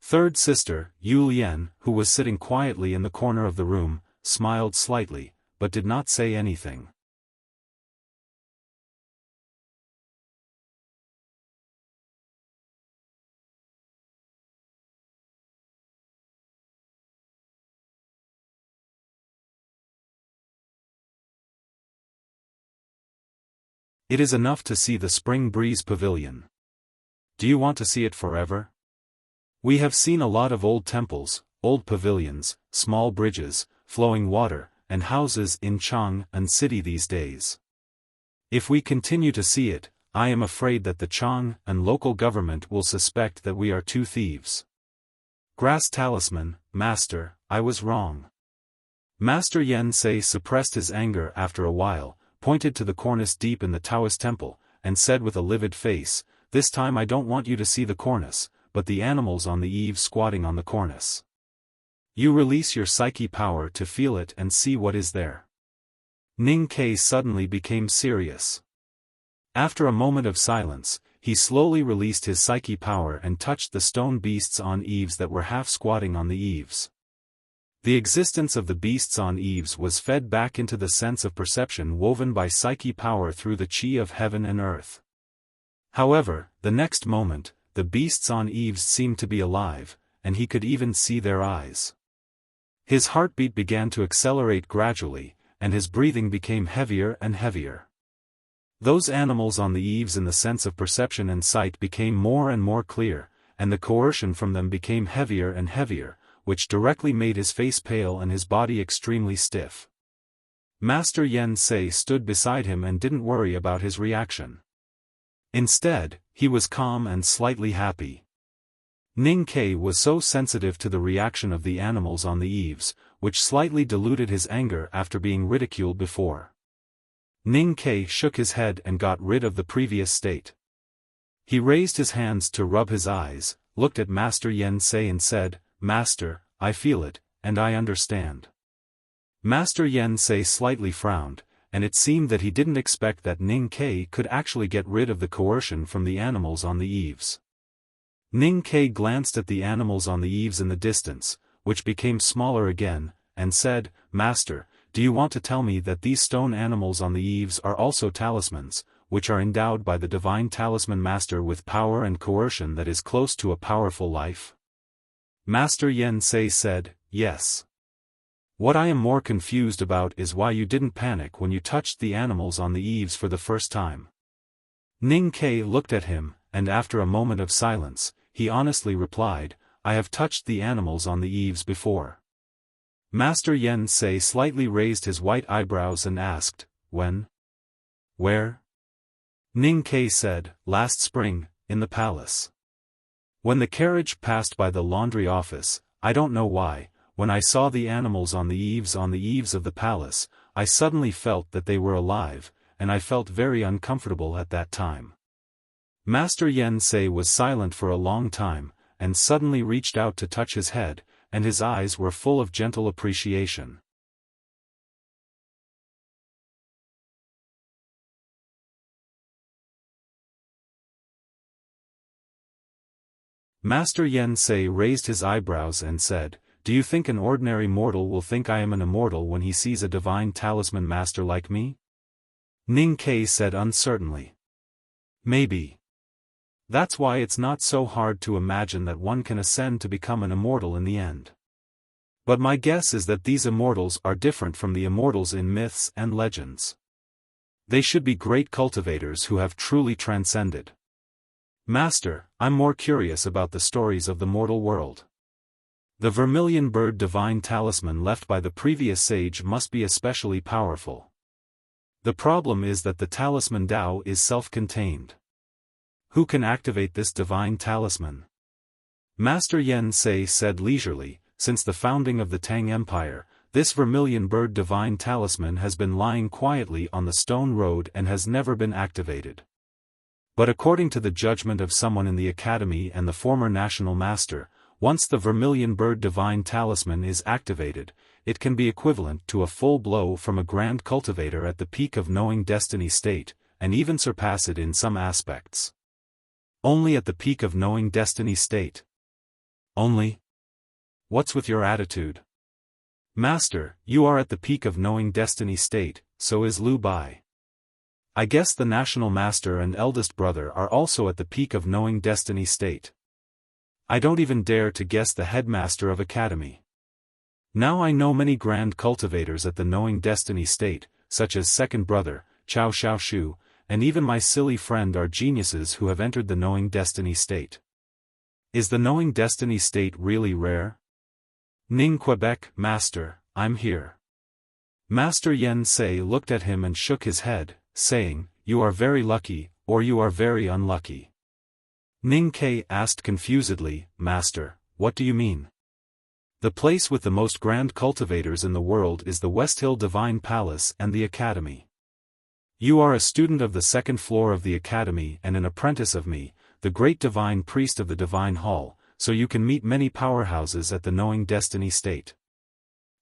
Third sister, Yu Lian, who was sitting quietly in the corner of the room, smiled slightly, but did not say anything. It is enough to see the Spring Breeze Pavilion. Do you want to see it forever? We have seen a lot of old temples, old pavilions, small bridges, flowing water, and houses in Chang'an City these days. If we continue to see it, I am afraid that the Chang'an local government will suspect that we are two thieves. Grass Talisman, Master, I was wrong. Master Yen Sei suppressed his anger after a while, pointed to the cornice deep in the Taoist temple, and said with a livid face, "This time I don't want you to see the cornice, but the animals on the eaves squatting on the cornice. You release your psyche power to feel it and see what is there." Ning Ke suddenly became serious. After a moment of silence, he slowly released his psyche power and touched the stone beasts on eaves that were half squatting on the eaves. The existence of the beasts on eaves was fed back into the sense of perception woven by psyche power through the chi of heaven and earth. However, the next moment, the beasts on eaves seemed to be alive, and he could even see their eyes. His heartbeat began to accelerate gradually, and his breathing became heavier and heavier. Those animals on the eaves in the sense of perception and sight became more and more clear, and the coercion from them became heavier and heavier, which directly made his face pale and his body extremely stiff. Master Yen Sei stood beside him and didn't worry about his reaction. Instead, he was calm and slightly happy. Ning Ke was so sensitive to the reaction of the animals on the eaves, which slightly diluted his anger after being ridiculed before. Ning Ke shook his head and got rid of the previous state. He raised his hands to rub his eyes, looked at Master Yen Sei and said, "Master, I feel it, and I understand. Master Yen Sei slightly frowned, and it seemed that he didn't expect that Ning Kai could actually get rid of the coercion from the animals on the eaves. Ning Kai glanced at the animals on the eaves in the distance, which became smaller again, and said, "Master, do you want to tell me that these stone animals on the eaves are also talismans, which are endowed by the divine talisman master with power and coercion that is close to a powerful life?" Master Yen Sei said, "Yes. What I am more confused about is why you didn't panic when you touched the animals on the eaves for the first time." Ning Kai looked at him, and after a moment of silence, he honestly replied, "I have touched the animals on the eaves before." Master Yen Sei slightly raised his white eyebrows and asked, "When? Where?" Ning Kai said, "Last spring, in the palace. When the carriage passed by the laundry office, I don't know why, when I saw the animals on the eaves of the palace, I suddenly felt that they were alive, and I felt very uncomfortable at that time." Master Yen Sei was silent for a long time, and suddenly reached out to touch his head, and his eyes were full of gentle appreciation. Master Yen Sei raised his eyebrows and said, "Do you think an ordinary mortal will think I am an immortal when he sees a divine talisman master like me?" Ning Kai said uncertainly. "Maybe. That's why it's not so hard to imagine that one can ascend to become an immortal in the end. But my guess is that these immortals are different from the immortals in myths and legends. They should be great cultivators who have truly transcended. Master, I'm more curious about the stories of the mortal world. The vermilion bird divine talisman left by the previous sage must be especially powerful. The problem is that the talisman Tao is self-contained. Who can activate this divine talisman?" Master Yen Sei said leisurely, "Since the founding of the Tang Empire, this vermilion bird divine talisman has been lying quietly on the stone road and has never been activated. But according to the judgment of someone in the academy and the former national master, once the vermilion bird divine talisman is activated, it can be equivalent to a full blow from a grand cultivator at the peak of knowing destiny state, and even surpass it in some aspects." "Only at the peak of knowing destiny state? Only? What's with your attitude? Master, you are at the peak of knowing destiny state, so is Lu Bai. I guess the national master and eldest brother are also at the peak of knowing destiny state. I don't even dare to guess the headmaster of academy. Now I know many grand cultivators at the knowing destiny state, such as second brother, Chao Xiaoshu, and even my silly friend are geniuses who have entered the knowing destiny state. Is the knowing destiny state really rare?" "Ning Quebec, Master, I'm here." Master Yen Sei looked at him and shook his head, saying, "You are very lucky, or you are very unlucky." Ning Kai asked confusedly, "Master, what do you mean?" "The place with the most grand cultivators in the world is the West Hill Divine Palace and the Academy. You are a student of the second floor of the Academy and an apprentice of me, the great divine priest of the Divine Hall, so you can meet many powerhouses at the knowing destiny state.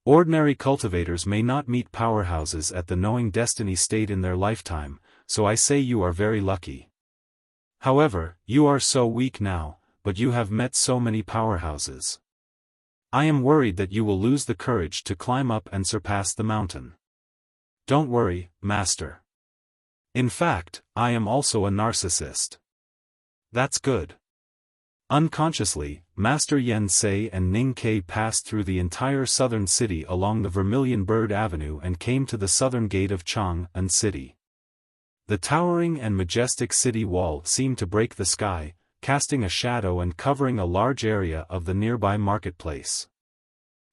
Ordinary cultivators may not meet powerhouses at the knowing destiny state in their lifetime, so I say you are very lucky. However, you are so weak now, but you have met so many powerhouses. I am worried that you will lose the courage to climb up and surpass the mountain." "Don't worry, Master. In fact, I am also a narcissist." "That's good." Unconsciously, Master Yen Sei and Ning Kai passed through the entire southern city along the Vermilion Bird Avenue and came to the southern gate of Chang'an City. The towering and majestic city wall seemed to break the sky, casting a shadow and covering a large area of the nearby marketplace.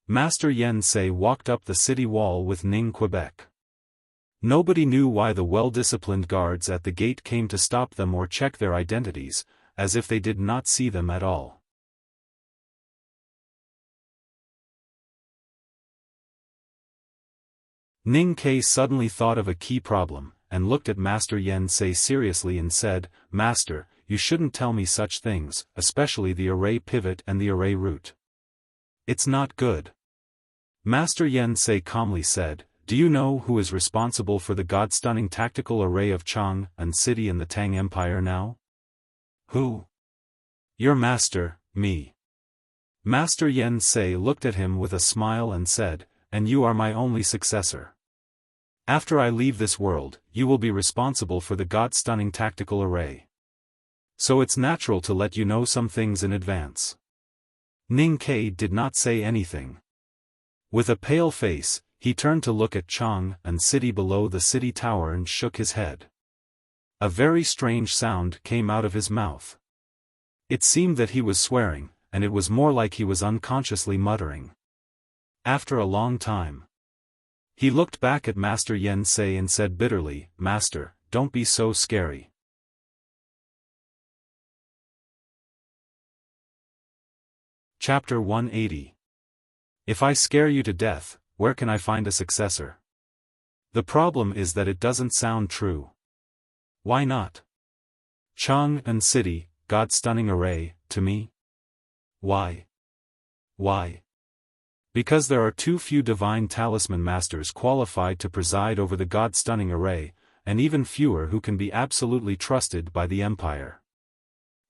Master Yen Sei walked up the city wall with Ning Quebec. Nobody knew why the well-disciplined guards at the gate came to stop them or check their identities, as if they did not see them at all. Ning Kai suddenly thought of a key problem, and looked at Master Yen Sei seriously and said, "Master, you shouldn't tell me such things, especially the array pivot and the array root. It's not good. Master Yen Sei calmly said, "Do you know who is responsible for the god-stunning tactical array of Chang'an city in the Tang Empire now?" "Who?" "Your master, me." Master Yen Sei looked at him with a smile and said, "And you are my only successor. After I leave this world, you will be responsible for the god-stunning tactical array. So it's natural to let you know some things in advance." Ning Ke did not say anything. With a pale face, he turned to look at Chang'an city below the city tower and shook his head. A very strange sound came out of his mouth. It seemed that he was swearing, and it was more like he was unconsciously muttering. After a long time, he looked back at Master Yen Sei and said bitterly, "Master, don't be so scary." Chapter 180. If I scare you to death, where can I find a successor? The problem is that it doesn't sound true. Why not? Chang'an city, god-stunning array, to me? Why? Why? Because there are too few divine talisman masters qualified to preside over the god-stunning array, and even fewer who can be absolutely trusted by the empire.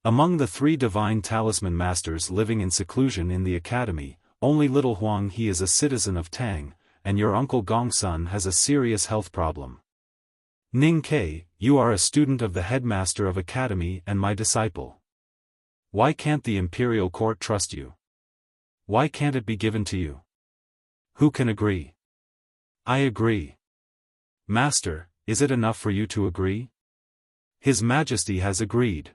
Among the 3 divine talisman masters living in seclusion in the academy, only little Huang He is a citizen of Tang, and your uncle Gongsun has a serious health problem. Ning Ke, you are a student of the headmaster of academy and my disciple. Why can't the imperial court trust you? Why can't it be given to you? Who can agree? I agree. Master, is it enough for you to agree? His Majesty has agreed.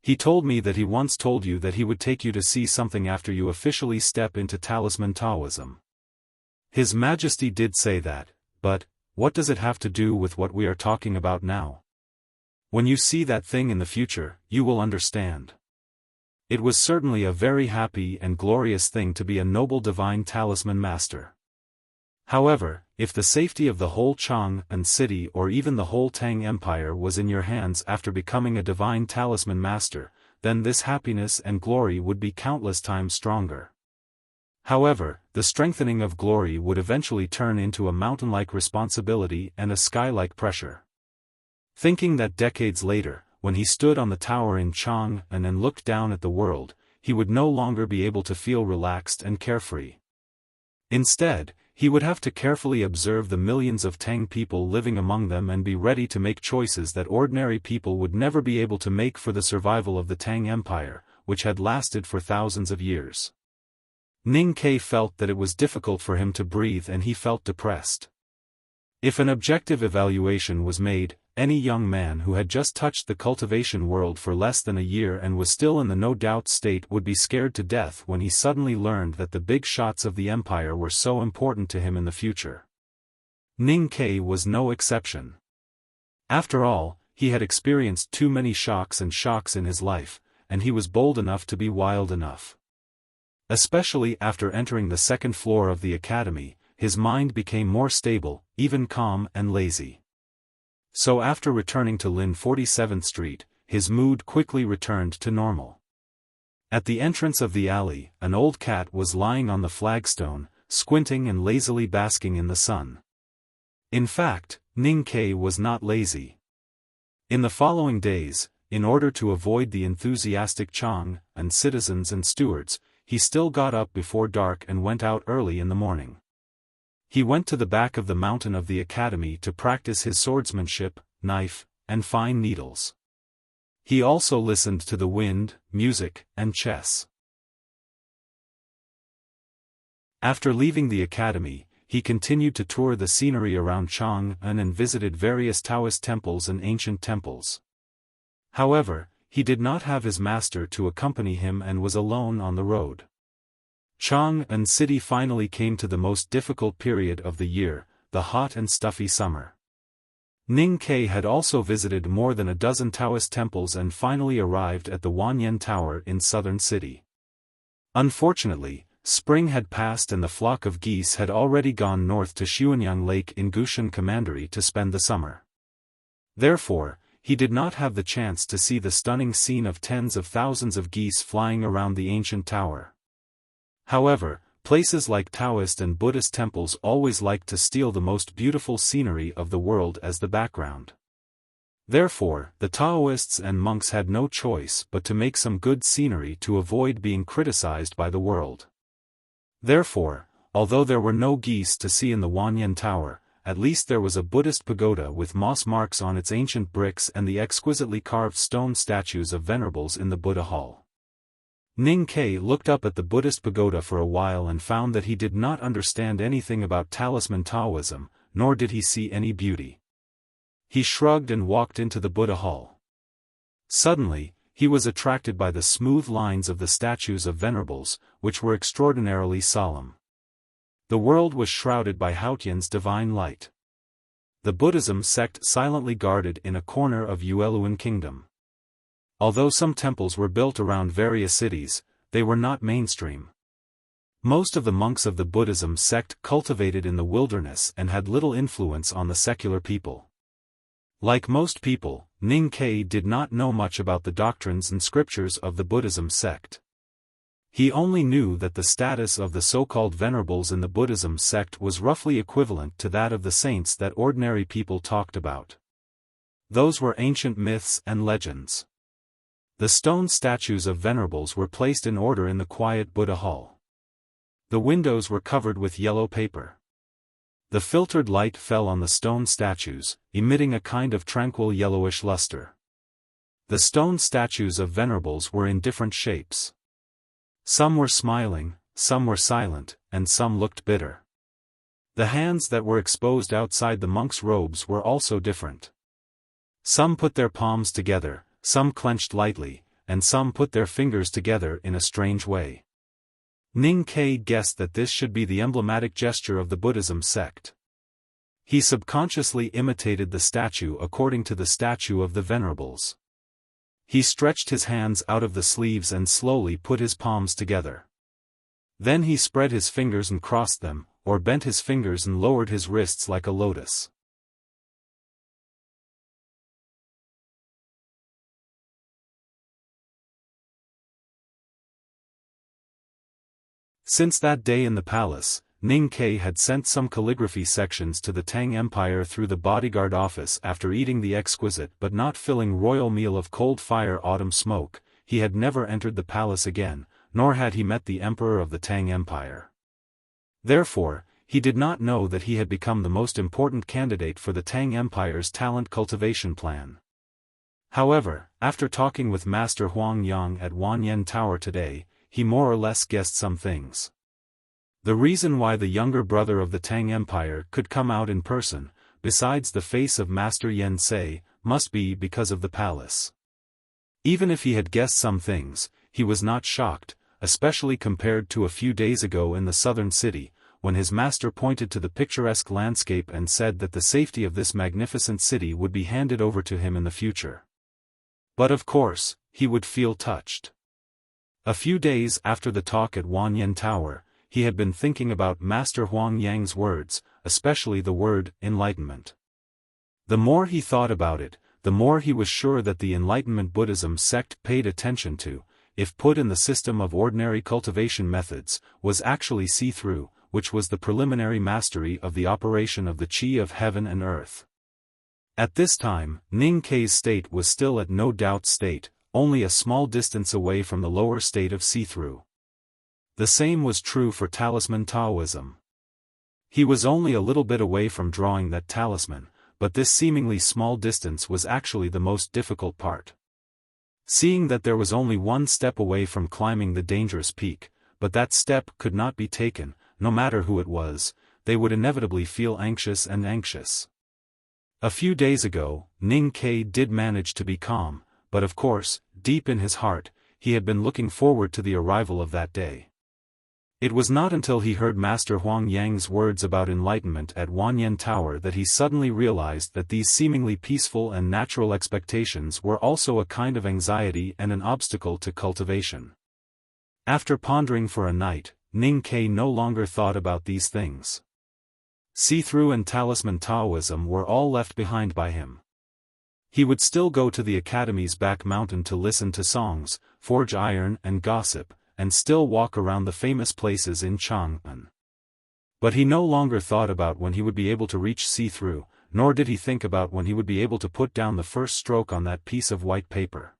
He told me that he once told you that he would take you to see something after you officially step into Talisman Taoism. His Majesty did say that, but what does it have to do with what we are talking about now? When you see that thing in the future, you will understand. It was certainly a very happy and glorious thing to be a noble divine talisman master. However, if the safety of the whole Chang'an city or even the whole Tang Empire was in your hands after becoming a divine talisman master, then this happiness and glory would be countless times stronger. However, the strengthening of glory would eventually turn into a mountain-like responsibility and a sky-like pressure. Thinking that decades later, when he stood on the tower in Chang'an and looked down at the world, he would no longer be able to feel relaxed and carefree. Instead, he would have to carefully observe the millions of Tang people living among them and be ready to make choices that ordinary people would never be able to make for the survival of the Tang Empire, which had lasted for thousands of years. Ning Ke felt that it was difficult for him to breathe and he felt depressed. If an objective evaluation was made, any young man who had just touched the cultivation world for less than a year and was still in the no-doubt state would be scared to death when he suddenly learned that the big shots of the empire were so important to him in the future. Ning Ke was no exception. After all, he had experienced too many shocks in his life, and he was bold enough to be wild enough. Especially after entering the second floor of the academy, his mind became more stable, even calm and lazy. So after returning to Lin 47th Street, his mood quickly returned to normal. At the entrance of the alley, an old cat was lying on the flagstone, squinting and lazily basking in the sun. In fact, Ning Ke was not lazy. In the following days, in order to avoid the enthusiastic Chang'an citizens and stewards, he still got up before dark and went out early in the morning. He went to the back of the mountain of the academy to practice his swordsmanship, knife, and fine needles. He also listened to the wind, music, and chess. After leaving the academy, he continued to tour the scenery around Chang'an and visited various Taoist temples and ancient temples. However, he did not have his master to accompany him and was alone on the road. Chang'an city finally came to the most difficult period of the year, the hot and stuffy summer. Ning Ke had also visited more than a dozen Taoist temples and finally arrived at the Wanyan Tower in southern city. Unfortunately, spring had passed and the flock of geese had already gone north to Xuanyang Lake in Gushan Commandery to spend the summer. Therefore, he did not have the chance to see the stunning scene of tens of thousands of geese flying around the ancient tower. However, places like Taoist and Buddhist temples always liked to steal the most beautiful scenery of the world as the background. Therefore, the Taoists and monks had no choice but to make some good scenery to avoid being criticized by the world. Therefore, although there were no geese to see in the Wanyan Tower, at least there was a Buddhist pagoda with moss marks on its ancient bricks and the exquisitely carved stone statues of venerables in the Buddha Hall. Ning Kai looked up at the Buddhist pagoda for a while and found that he did not understand anything about talisman Taoism, nor did he see any beauty. He shrugged and walked into the Buddha Hall. Suddenly, he was attracted by the smooth lines of the statues of venerables, which were extraordinarily solemn. The world was shrouded by Haotian's divine light. The Buddhism sect silently guarded in a corner of Yueluan Kingdom. Although some temples were built around various cities, they were not mainstream. Most of the monks of the Buddhism sect cultivated in the wilderness and had little influence on the secular people. Like most people, Ning Kai did not know much about the doctrines and scriptures of the Buddhism sect. He only knew that the status of the so-called venerables in the Buddhism sect was roughly equivalent to that of the saints that ordinary people talked about. Those were ancient myths and legends. The stone statues of venerables were placed in order in the quiet Buddha Hall. The windows were covered with yellow paper. The filtered light fell on the stone statues, emitting a kind of tranquil yellowish luster. The stone statues of venerables were in different shapes. Some were smiling, some were silent, and some looked bitter. The hands that were exposed outside the monks' robes were also different. Some put their palms together, some clenched lightly, and some put their fingers together in a strange way. Ning Kai guessed that this should be the emblematic gesture of the Buddhism sect. He subconsciously imitated the statue according to the statue of the venerables. He stretched his hands out of the sleeves and slowly put his palms together. Then he spread his fingers and crossed them, or bent his fingers and lowered his wrists like a lotus. Since that day in the palace, Ning Kai had sent some calligraphy sections to the Tang Empire through the bodyguard office after eating the exquisite but not filling royal meal of cold fire autumn smoke. He had never entered the palace again, nor had he met the emperor of the Tang Empire. Therefore, he did not know that he had become the most important candidate for the Tang Empire's talent cultivation plan. However, after talking with Master Huang Yang at Wanyan Tower today, he more or less guessed some things. The reason why the younger brother of the Tang Empire could come out in person, besides the face of Master Yen Sei, must be because of the palace. Even if he had guessed some things, he was not shocked, especially compared to a few days ago in the southern city, when his master pointed to the picturesque landscape and said that the safety of this magnificent city would be handed over to him in the future. But of course, he would feel touched. A few days after the talk at Wanyan Tower, he had been thinking about Master Huang Yang's words, especially the word enlightenment. The more he thought about it, the more he was sure that the Enlightenment Buddhism sect paid attention to, if put in the system of ordinary cultivation methods, was actually see-through, which was the preliminary mastery of the operation of the qi of heaven and earth. At this time, Ning Kai's state was still at no doubt state, only a small distance away from the lower state of see-through. The same was true for talisman Taoism. He was only a little bit away from drawing that talisman, but this seemingly small distance was actually the most difficult part. Seeing that there was only one step away from climbing the dangerous peak, but that step could not be taken, no matter who it was, they would inevitably feel anxious and anxious. A few days ago, Ning Kai did manage to be calm, but of course, deep in his heart, he had been looking forward to the arrival of that day. It was not until he heard Master Huang Yang's words about enlightenment at Wanyan Tower that he suddenly realized that these seemingly peaceful and natural expectations were also a kind of anxiety and an obstacle to cultivation. After pondering for a night, Ning Kai no longer thought about these things. See-through and talisman Taoism were all left behind by him. He would still go to the academy's back mountain to listen to songs, forge iron and gossip, and still walk around the famous places in Chang'an. But he no longer thought about when he would be able to reach see-through, nor did he think about when he would be able to put down the first stroke on that piece of white paper.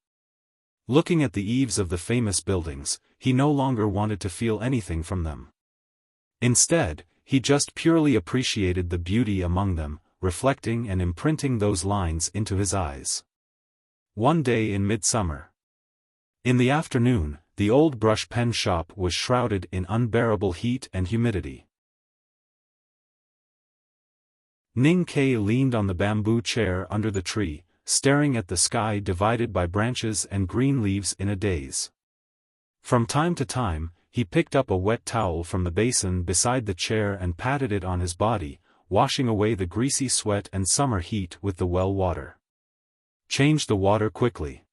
Looking at the eaves of the famous buildings, he no longer wanted to feel anything from them. Instead, he just purely appreciated the beauty among them, reflecting and imprinting those lines into his eyes. One day in midsummer. In the afternoon, the old brush pen shop was shrouded in unbearable heat and humidity. Ning Kei leaned on the bamboo chair under the tree, staring at the sky divided by branches and green leaves in a daze. From time to time, he picked up a wet towel from the basin beside the chair and patted it on his body, washing away the greasy sweat and summer heat with the well water. Change the water quickly.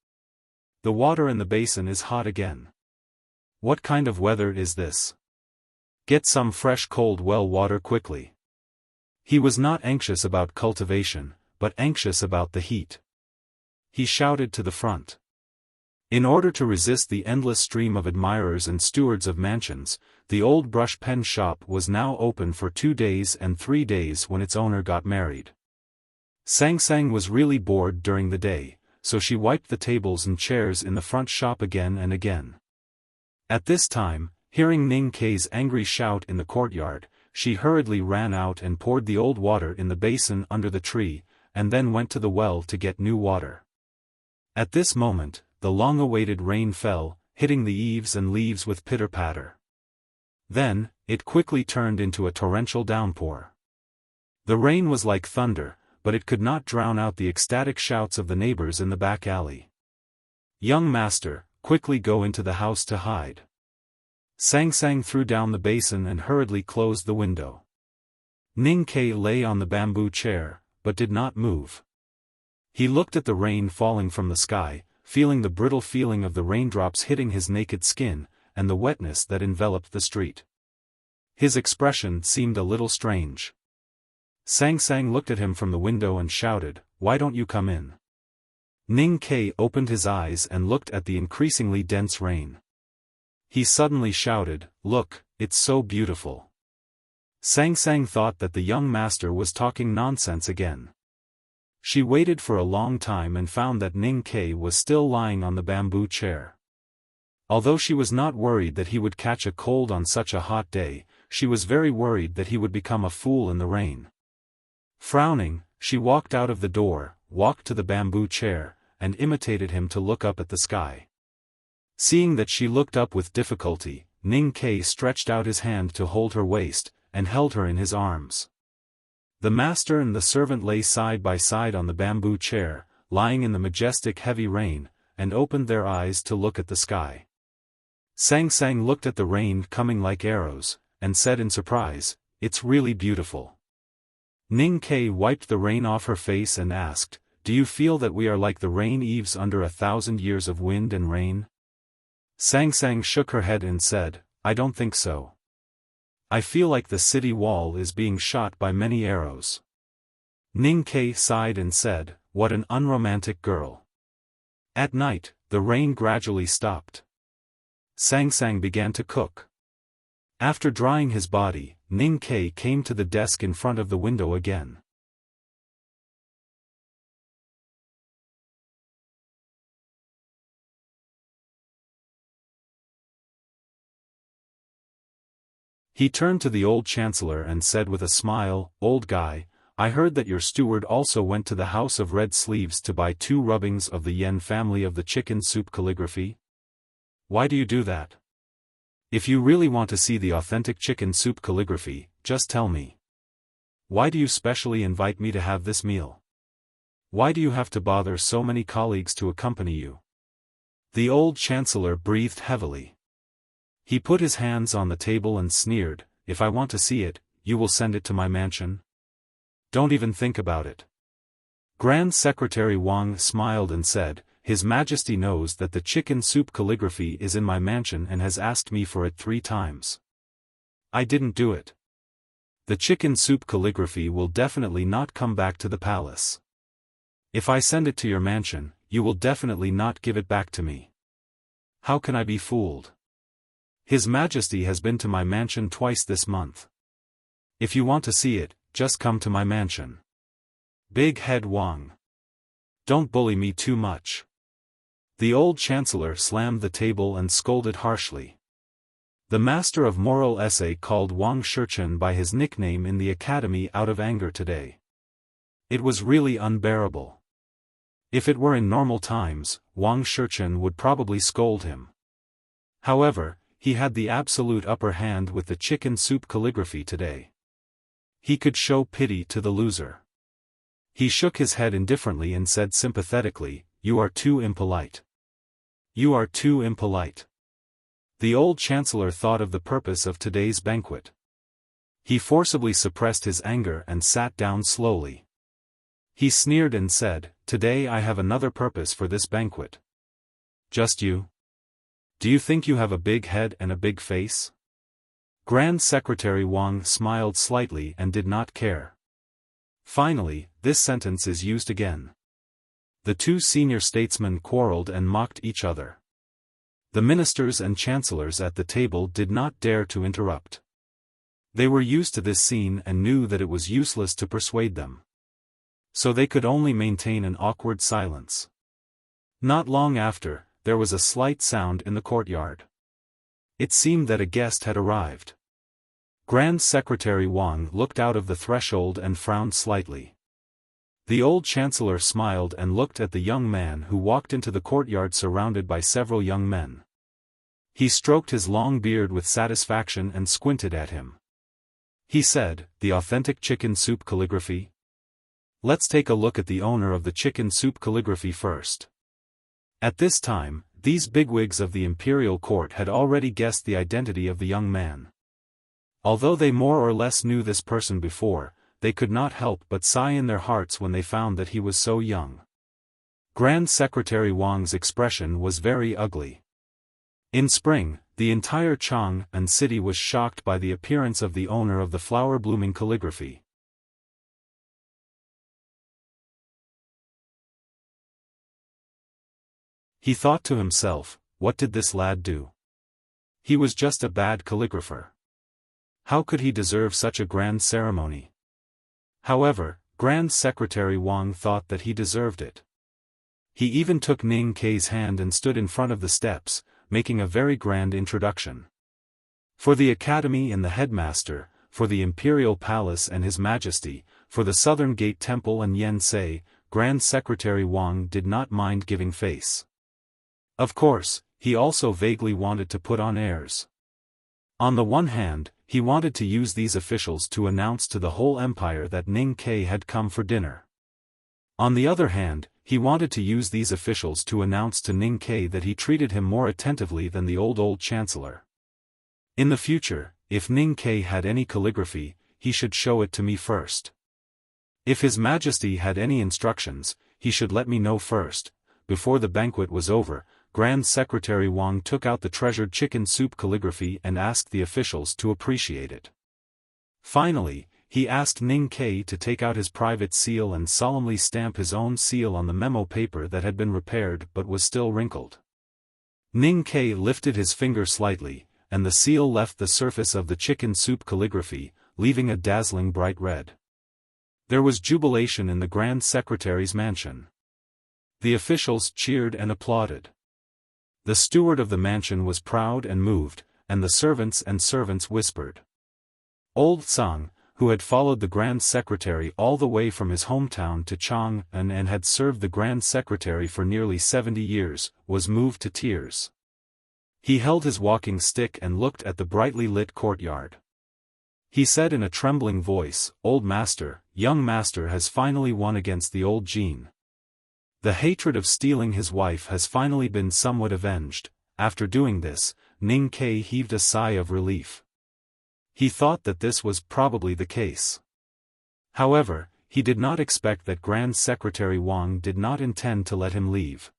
The water in the basin is hot again. What kind of weather is this? Get some fresh cold well water quickly. He was not anxious about cultivation, but anxious about the heat. He shouted to the front. In order to resist the endless stream of admirers and stewards of mansions, the old brush pen shop was now open for 2 days and 3 days when its owner got married. Sang Sang was really bored during the day, so she wiped the tables and chairs in the front shop again and again. At this time, hearing Ning Kei's angry shout in the courtyard, she hurriedly ran out and poured the old water in the basin under the tree, and then went to the well to get new water. At this moment, the long-awaited rain fell, hitting the eaves and leaves with pitter-patter. Then, it quickly turned into a torrential downpour. The rain was like thunder, but it could not drown out the ecstatic shouts of the neighbors in the back alley. "Young master, quickly go into the house to hide." Sang Sang threw down the basin and hurriedly closed the window. Ning Kei lay on the bamboo chair, but did not move. He looked at the rain falling from the sky, feeling the brittle feeling of the raindrops hitting his naked skin, and the wetness that enveloped the street. His expression seemed a little strange. Sang Sang looked at him from the window and shouted, "Why don't you come in?" Ning Kei opened his eyes and looked at the increasingly dense rain. He suddenly shouted, "Look, it's so beautiful." Sang Sang thought that the young master was talking nonsense again. She waited for a long time and found that Ning Kei was still lying on the bamboo chair. Although she was not worried that he would catch a cold on such a hot day, she was very worried that he would become a fool in the rain. Frowning, she walked out of the door, walked to the bamboo chair, and imitated him to look up at the sky. Seeing that she looked up with difficulty, Ning Kei stretched out his hand to hold her waist, and held her in his arms. The master and the servant lay side by side on the bamboo chair, lying in the majestic heavy rain, and opened their eyes to look at the sky. Sang Sang looked at the rain coming like arrows, and said in surprise, "It's really beautiful." Ning Kei wiped the rain off her face and asked, "Do you feel that we are like the rain eaves under 1,000 years of wind and rain?" Sang Sang shook her head and said, "I don't think so. I feel like the city wall is being shot by many arrows." Ning Kei sighed and said, "What an unromantic girl." At night, the rain gradually stopped. Sang Sang began to cook. After drying his body, Ning Kei came to the desk in front of the window again. He turned to the old chancellor and said with a smile, "Old guy, I heard that your steward also went to the House of Red Sleeves to buy 2 rubbings of the yen family of the chicken soup calligraphy. Why do you do that? If you really want to see the authentic chicken soup calligraphy, just tell me. Why do you specially invite me to have this meal? Why do you have to bother so many colleagues to accompany you?" The old chancellor breathed heavily. He put his hands on the table and sneered, "If I want to see it, you will send it to my mansion? Don't even think about it." Grand Secretary Wang smiled and said, "His Majesty knows that the chicken soup calligraphy is in my mansion and has asked me for it 3 times. I didn't do it. The chicken soup calligraphy will definitely not come back to the palace. If I send it to your mansion, you will definitely not give it back to me. How can I be fooled?" His Majesty has been to my mansion twice this month. If you want to see it, just come to my mansion. Big Head Wang. Don't bully me too much. The old chancellor slammed the table and scolded harshly. The master of moral essay called Wang Shichen by his nickname in the academy out of anger today. It was really unbearable. If it were in normal times, Wang Shichen would probably scold him. However, he had the absolute upper hand with the chicken soup calligraphy today. He could show pity to the loser. He shook his head indifferently and said sympathetically, "You are too impolite. You are too impolite." The old chancellor thought of the purpose of today's banquet. He forcibly suppressed his anger and sat down slowly. He sneered and said, "Today I have another purpose for this banquet." "Just you? Do you think you have a big head and a big face?" Grand Secretary Wang smiled slightly and did not care. Finally, this sentence is used again. The two senior statesmen quarreled and mocked each other. The ministers and chancellors at the table did not dare to interrupt. They were used to this scene and knew that it was useless to persuade them. So they could only maintain an awkward silence. Not long after, there was a slight sound in the courtyard. It seemed that a guest had arrived. Grand Secretary Wang looked out of the threshold and frowned slightly. The old chancellor smiled and looked at the young man who walked into the courtyard surrounded by several young men. He stroked his long beard with satisfaction and squinted at him. He said, "The authentic chicken soup calligraphy? Let's take a look at the owner of the chicken soup calligraphy first." At this time, these bigwigs of the imperial court had already guessed the identity of the young man. Although they more or less knew this person before, they could not help but sigh in their hearts when they found that he was so young. Grand Secretary Wang's expression was very ugly. In spring, the entire Chang'an city was shocked by the appearance of the owner of the flower-blooming calligraphy. He thought to himself, "What did this lad do? He was just a bad calligrapher. How could he deserve such a grand ceremony?" However, Grand Secretary Wang thought that he deserved it. He even took Ning Kei's hand and stood in front of the steps, making a very grand introduction. For the academy and the headmaster, for the imperial palace and His Majesty, for the Southern Gate Temple and Yensei, Grand Secretary Wang did not mind giving face. Of course, he also vaguely wanted to put on airs. On the one hand, he wanted to use these officials to announce to the whole empire that Ning Kei had come for dinner. On the other hand, he wanted to use these officials to announce to Ning Kei that he treated him more attentively than the old chancellor. In the future, if Ning Kei had any calligraphy, he should show it to me first. If His Majesty had any instructions, he should let me know first. Before the banquet was over, Grand Secretary Wang took out the treasured chicken soup calligraphy and asked the officials to appreciate it. Finally, he asked Ning Kei to take out his private seal and solemnly stamp his own seal on the memo paper that had been repaired but was still wrinkled. Ning Kei lifted his finger slightly, and the seal left the surface of the chicken soup calligraphy, leaving a dazzling bright red. There was jubilation in the Grand Secretary's mansion. The officials cheered and applauded. The steward of the mansion was proud and moved, and the servants whispered. Old Tsang, who had followed the Grand Secretary all the way from his hometown to Chang'an and had served the Grand Secretary for nearly 70 years, was moved to tears. He held his walking stick and looked at the brightly lit courtyard. He said in a trembling voice, "Old master, young master has finally won against the old Jin. The hatred of stealing his wife has finally been somewhat avenged." After doing this, Ning Kei heaved a sigh of relief. He thought that this was probably the case. However, he did not expect that Grand Secretary Wang did not intend to let him leave.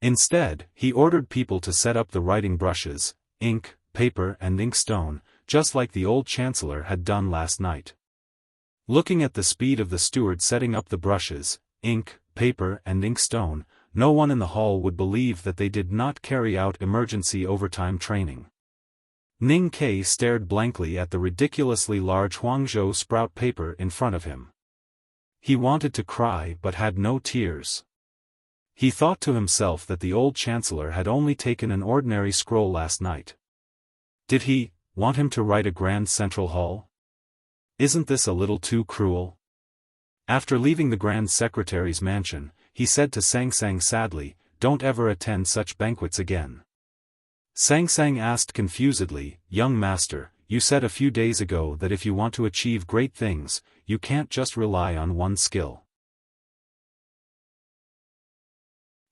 Instead, he ordered people to set up the writing brushes, ink, paper and inkstone, just like the old chancellor had done last night. Looking at the speed of the steward setting up the brushes, ink, paper and inkstone, no one in the hall would believe that they did not carry out emergency overtime training. Ning Ke stared blankly at the ridiculously large Huangzhou sprout paper in front of him. He wanted to cry but had no tears. He thought to himself that the old chancellor had only taken an ordinary scroll last night. Did he want him to write a grand central hall? Isn't this a little too cruel? After leaving the Grand Secretary's mansion, he said to Sang Sang sadly, "Don't ever attend such banquets again." Sang Sang asked confusedly, "Young master, you said a few days ago that if you want to achieve great things, you can't just rely on one skill.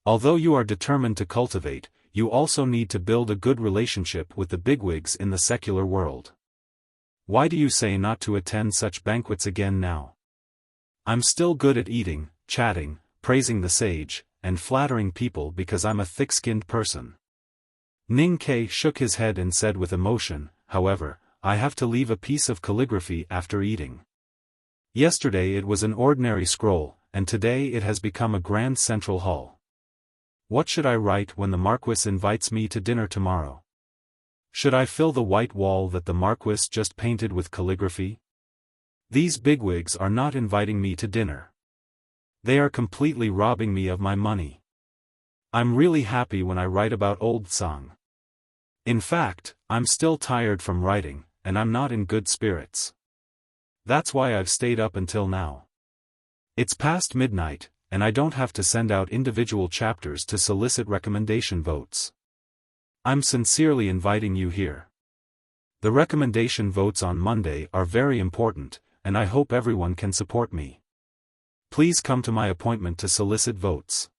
Although you are determined to cultivate, you also need to build a good relationship with the bigwigs in the secular world. Why do you say not to attend such banquets again now? I'm still good at eating, chatting, praising the sage, and flattering people because I'm a thick-skinned person." Ning Ke shook his head and said with emotion, "However, I have to leave a piece of calligraphy after eating. Yesterday it was an ordinary scroll, and today it has become a grand central hall. What should I write when the Marquis invites me to dinner tomorrow? Should I fill the white wall that the Marquis just painted with calligraphy? These bigwigs are not inviting me to dinner. They are completely robbing me of my money. I'm really happy when I write about old Sang. In fact, I'm still tired from writing, and I'm not in good spirits. That's why I've stayed up until now. It's past midnight, and I don't have to send out individual chapters to solicit recommendation votes. I'm sincerely inviting you here. The recommendation votes on Monday are very important, and I hope everyone can support me. Please come to my appointment to solicit votes.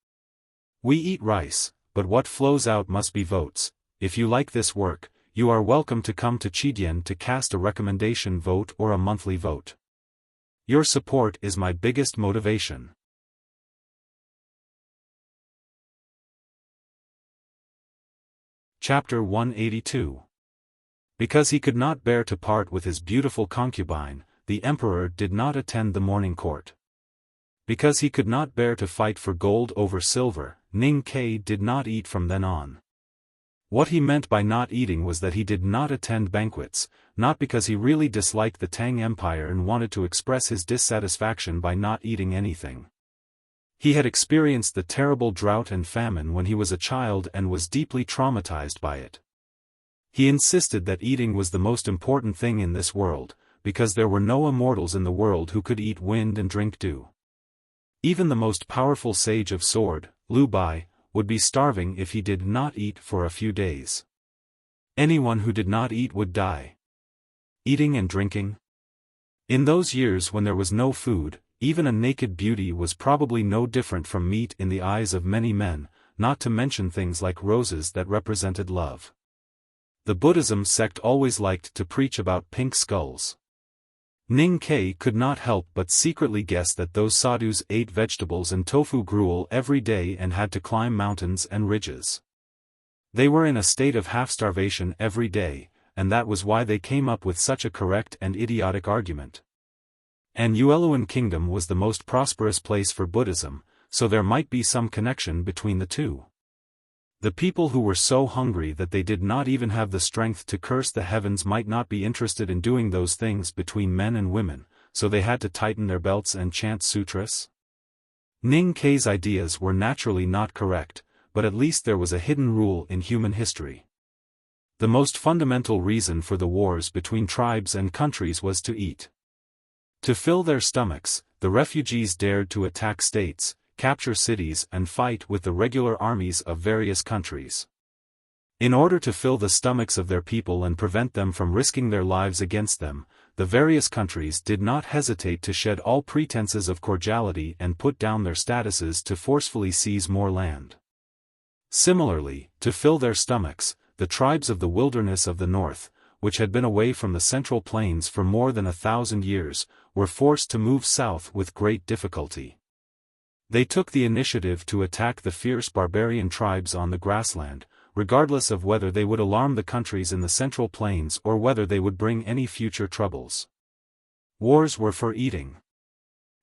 We eat rice, but what flows out must be votes. If you like this work, you are welcome to come to Chidian to cast a recommendation vote or a monthly vote. Your support is my biggest motivation." Chapter 182. Because he could not bear to part with his beautiful concubine, the emperor did not attend the morning court. Because he could not bear to fight for gold over silver, Ning Ke did not eat from then on. What he meant by not eating was that he did not attend banquets, not because he really disliked the Tang Empire and wanted to express his dissatisfaction by not eating anything. He had experienced the terrible drought and famine when he was a child and was deeply traumatized by it. He insisted that eating was the most important thing in this world, because there were no immortals in the world who could eat wind and drink dew. Even the most powerful sage of sword, Liu Bai, would be starving if he did not eat for a few days. Anyone who did not eat would die. Eating and drinking? In those years when there was no food, even a naked beauty was probably no different from meat in the eyes of many men, not to mention things like roses that represented love. The Buddhism sect always liked to preach about pink skulls. Ning Ke could not help but secretly guess that those sadhus ate vegetables and tofu gruel every day and had to climb mountains and ridges. They were in a state of half-starvation every day, and that was why they came up with such a correct and idiotic argument. And Yueluan Kingdom was the most prosperous place for Buddhism, so there might be some connection between the two. The people who were so hungry that they did not even have the strength to curse the heavens might not be interested in doing those things between men and women, so they had to tighten their belts and chant sutras. Ning Ke's ideas were naturally not correct, but at least there was a hidden rule in human history. The most fundamental reason for the wars between tribes and countries was to eat. To fill their stomachs, the refugees dared to attack states, capture cities and fight with the regular armies of various countries. In order to fill the stomachs of their people and prevent them from risking their lives against them, the various countries did not hesitate to shed all pretenses of cordiality and put down their statuses to forcefully seize more land. Similarly, to fill their stomachs, the tribes of the wilderness of the north, which had been away from the central plains for more than 1,000 years, were forced to move south with great difficulty. They took the initiative to attack the fierce barbarian tribes on the grassland, regardless of whether they would alarm the countries in the central plains or whether they would bring any future troubles. Wars were for eating.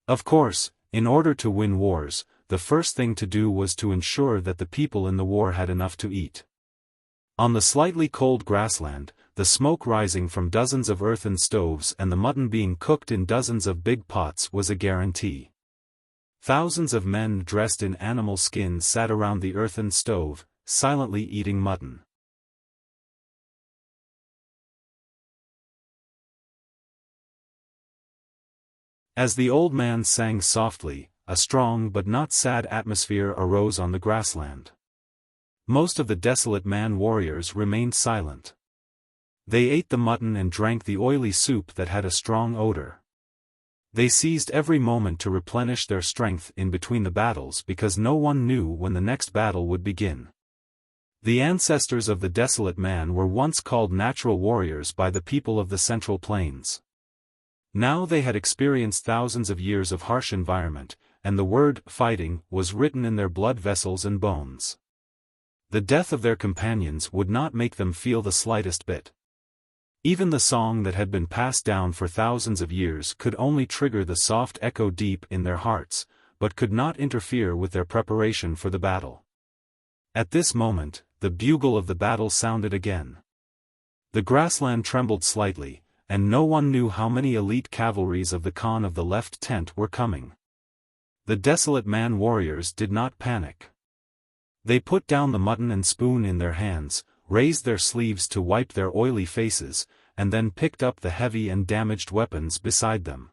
Of course, in order to win wars, the first thing to do was to ensure that the people in the war had enough to eat. On the slightly cold grassland, the smoke rising from dozens of earthen stoves and the mutton being cooked in dozens of big pots was a guarantee. Thousands of men dressed in animal skins sat around the earthen stove, silently eating mutton. As the old man sang softly, a strong but not sad atmosphere arose on the grassland. Most of the desolate man warriors remained silent. They ate the mutton and drank the oily soup that had a strong odor. They seized every moment to replenish their strength in between the battles because no one knew when the next battle would begin. The ancestors of the desolate man were once called natural warriors by the people of the Central Plains. Now they had experienced thousands of years of harsh environment, and the word fighting was written in their blood vessels and bones. The death of their companions would not make them feel the slightest bit. Even the song that had been passed down for thousands of years could only trigger the soft echo deep in their hearts, but could not interfere with their preparation for the battle. At this moment, the bugle of the battle sounded again. The grassland trembled slightly, and no one knew how many elite cavalries of the Khan of the left tent were coming. The desolate man warriors did not panic. They put down the mutton and spoon in their hands, raised their sleeves to wipe their oily faces, and then picked up the heavy and damaged weapons beside them.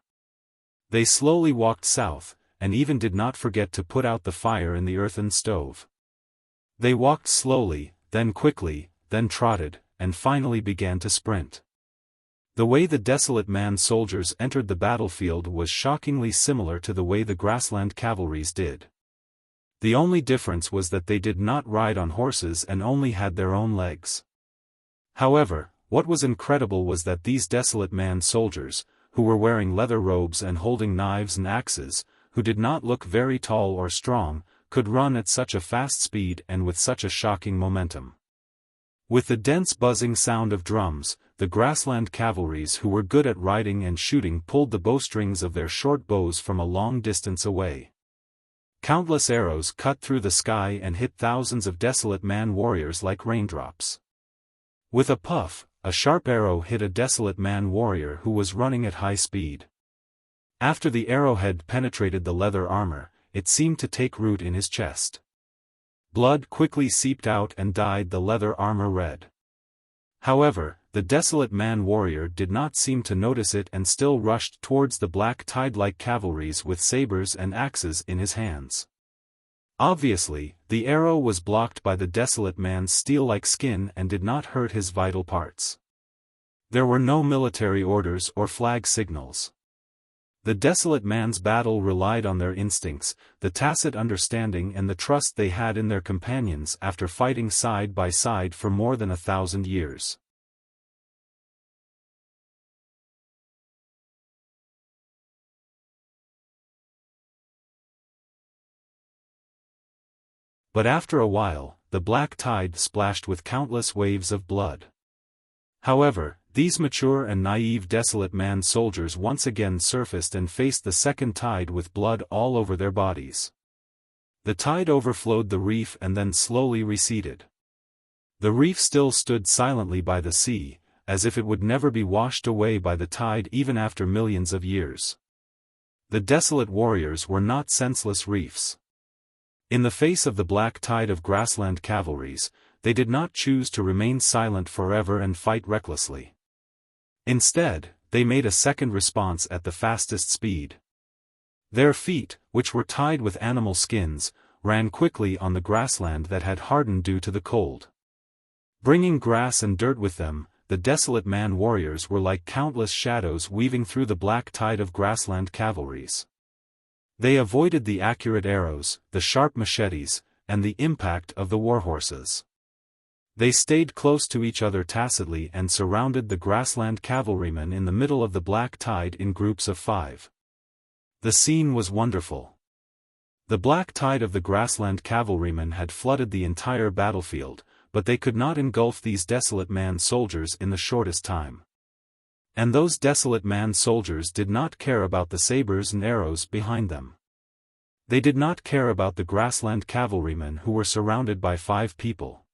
They slowly walked south, and even did not forget to put out the fire in the earthen stove. They walked slowly, then quickly, then trotted, and finally began to sprint. The way the desolate man soldiers entered the battlefield was shockingly similar to the way the grassland cavalries did. The only difference was that they did not ride on horses and only had their own legs. However, what was incredible was that these desolate man soldiers, who were wearing leather robes and holding knives and axes, who did not look very tall or strong, could run at such a fast speed and with such a shocking momentum. With the dense buzzing sound of drums, the grassland cavalries who were good at riding and shooting pulled the bowstrings of their short bows from a long distance away. Countless arrows cut through the sky and hit thousands of desolate man warriors like raindrops. With a puff, a sharp arrow hit a desolate man warrior who was running at high speed. After the arrowhead penetrated the leather armor, it seemed to take root in his chest. Blood quickly seeped out and dyed the leather armor red. However, the desolate man warrior did not seem to notice it and still rushed towards the black tide-like cavalries with sabers and axes in his hands. Obviously, the arrow was blocked by the desolate man's steel-like skin and did not hurt his vital parts. There were no military orders or flag signals. The desolate man's battle relied on their instincts, the tacit understanding and the trust they had in their companions after fighting side by side for more than 1,000 years. But after a while, the black tide splashed with countless waves of blood. However, these mature and naive desolate man soldiers once again surfaced and faced the second tide with blood all over their bodies. The tide overflowed the reef and then slowly receded. The reef still stood silently by the sea, as if it would never be washed away by the tide even after millions of years. The desolate warriors were not senseless reefs. In the face of the black tide of grassland cavalries, they did not choose to remain silent forever and fight recklessly. Instead, they made a second response at the fastest speed. Their feet, which were tied with animal skins, ran quickly on the grassland that had hardened due to the cold. Bringing grass and dirt with them, the desolate man warriors were like countless shadows weaving through the black tide of grassland cavalries. They avoided the accurate arrows, the sharp machetes, and the impact of the warhorses. They stayed close to each other tacitly and surrounded the grassland cavalrymen in the middle of the black tide in groups of 5. The scene was wonderful. The black tide of the grassland cavalrymen had flooded the entire battlefield, but they could not engulf these desolate man soldiers in the shortest time. And those desolate man soldiers did not care about the sabers and arrows behind them. They did not care about the grassland cavalrymen who were surrounded by 5 people.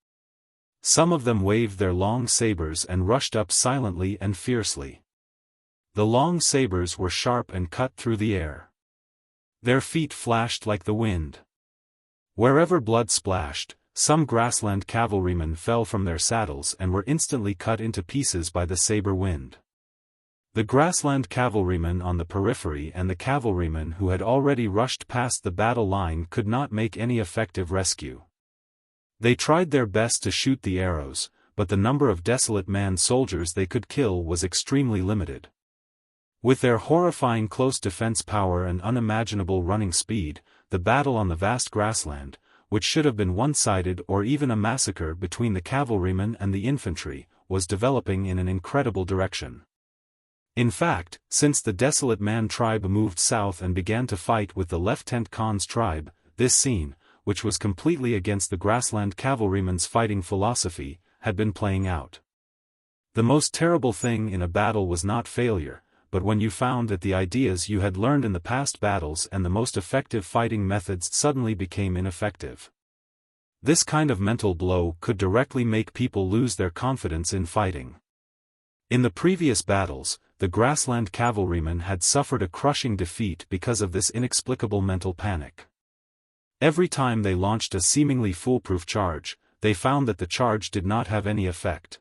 Some of them waved their long sabers and rushed up silently and fiercely. The long sabers were sharp and cut through the air. Their feet flashed like the wind. Wherever blood splashed, some grassland cavalrymen fell from their saddles and were instantly cut into pieces by the saber wind. The grassland cavalrymen on the periphery and the cavalrymen who had already rushed past the battle line could not make any effective rescue. They tried their best to shoot the arrows, but the number of desolate man soldiers they could kill was extremely limited. With their horrifying close defense power and unimaginable running speed, the battle on the vast grassland, which should have been one-sided or even a massacre between the cavalrymen and the infantry, was developing in an incredible direction. In fact, since the desolate man tribe moved south and began to fight with the Lieutenant Khan's tribe, this scene, which was completely against the grassland cavalrymen's fighting philosophy, had been playing out. The most terrible thing in a battle was not failure, but when you found that the ideas you had learned in the past battles and the most effective fighting methods suddenly became ineffective. This kind of mental blow could directly make people lose their confidence in fighting. In the previous battles, the grassland cavalrymen had suffered a crushing defeat because of this inexplicable mental panic. Every time they launched a seemingly foolproof charge, they found that the charge did not have any effect.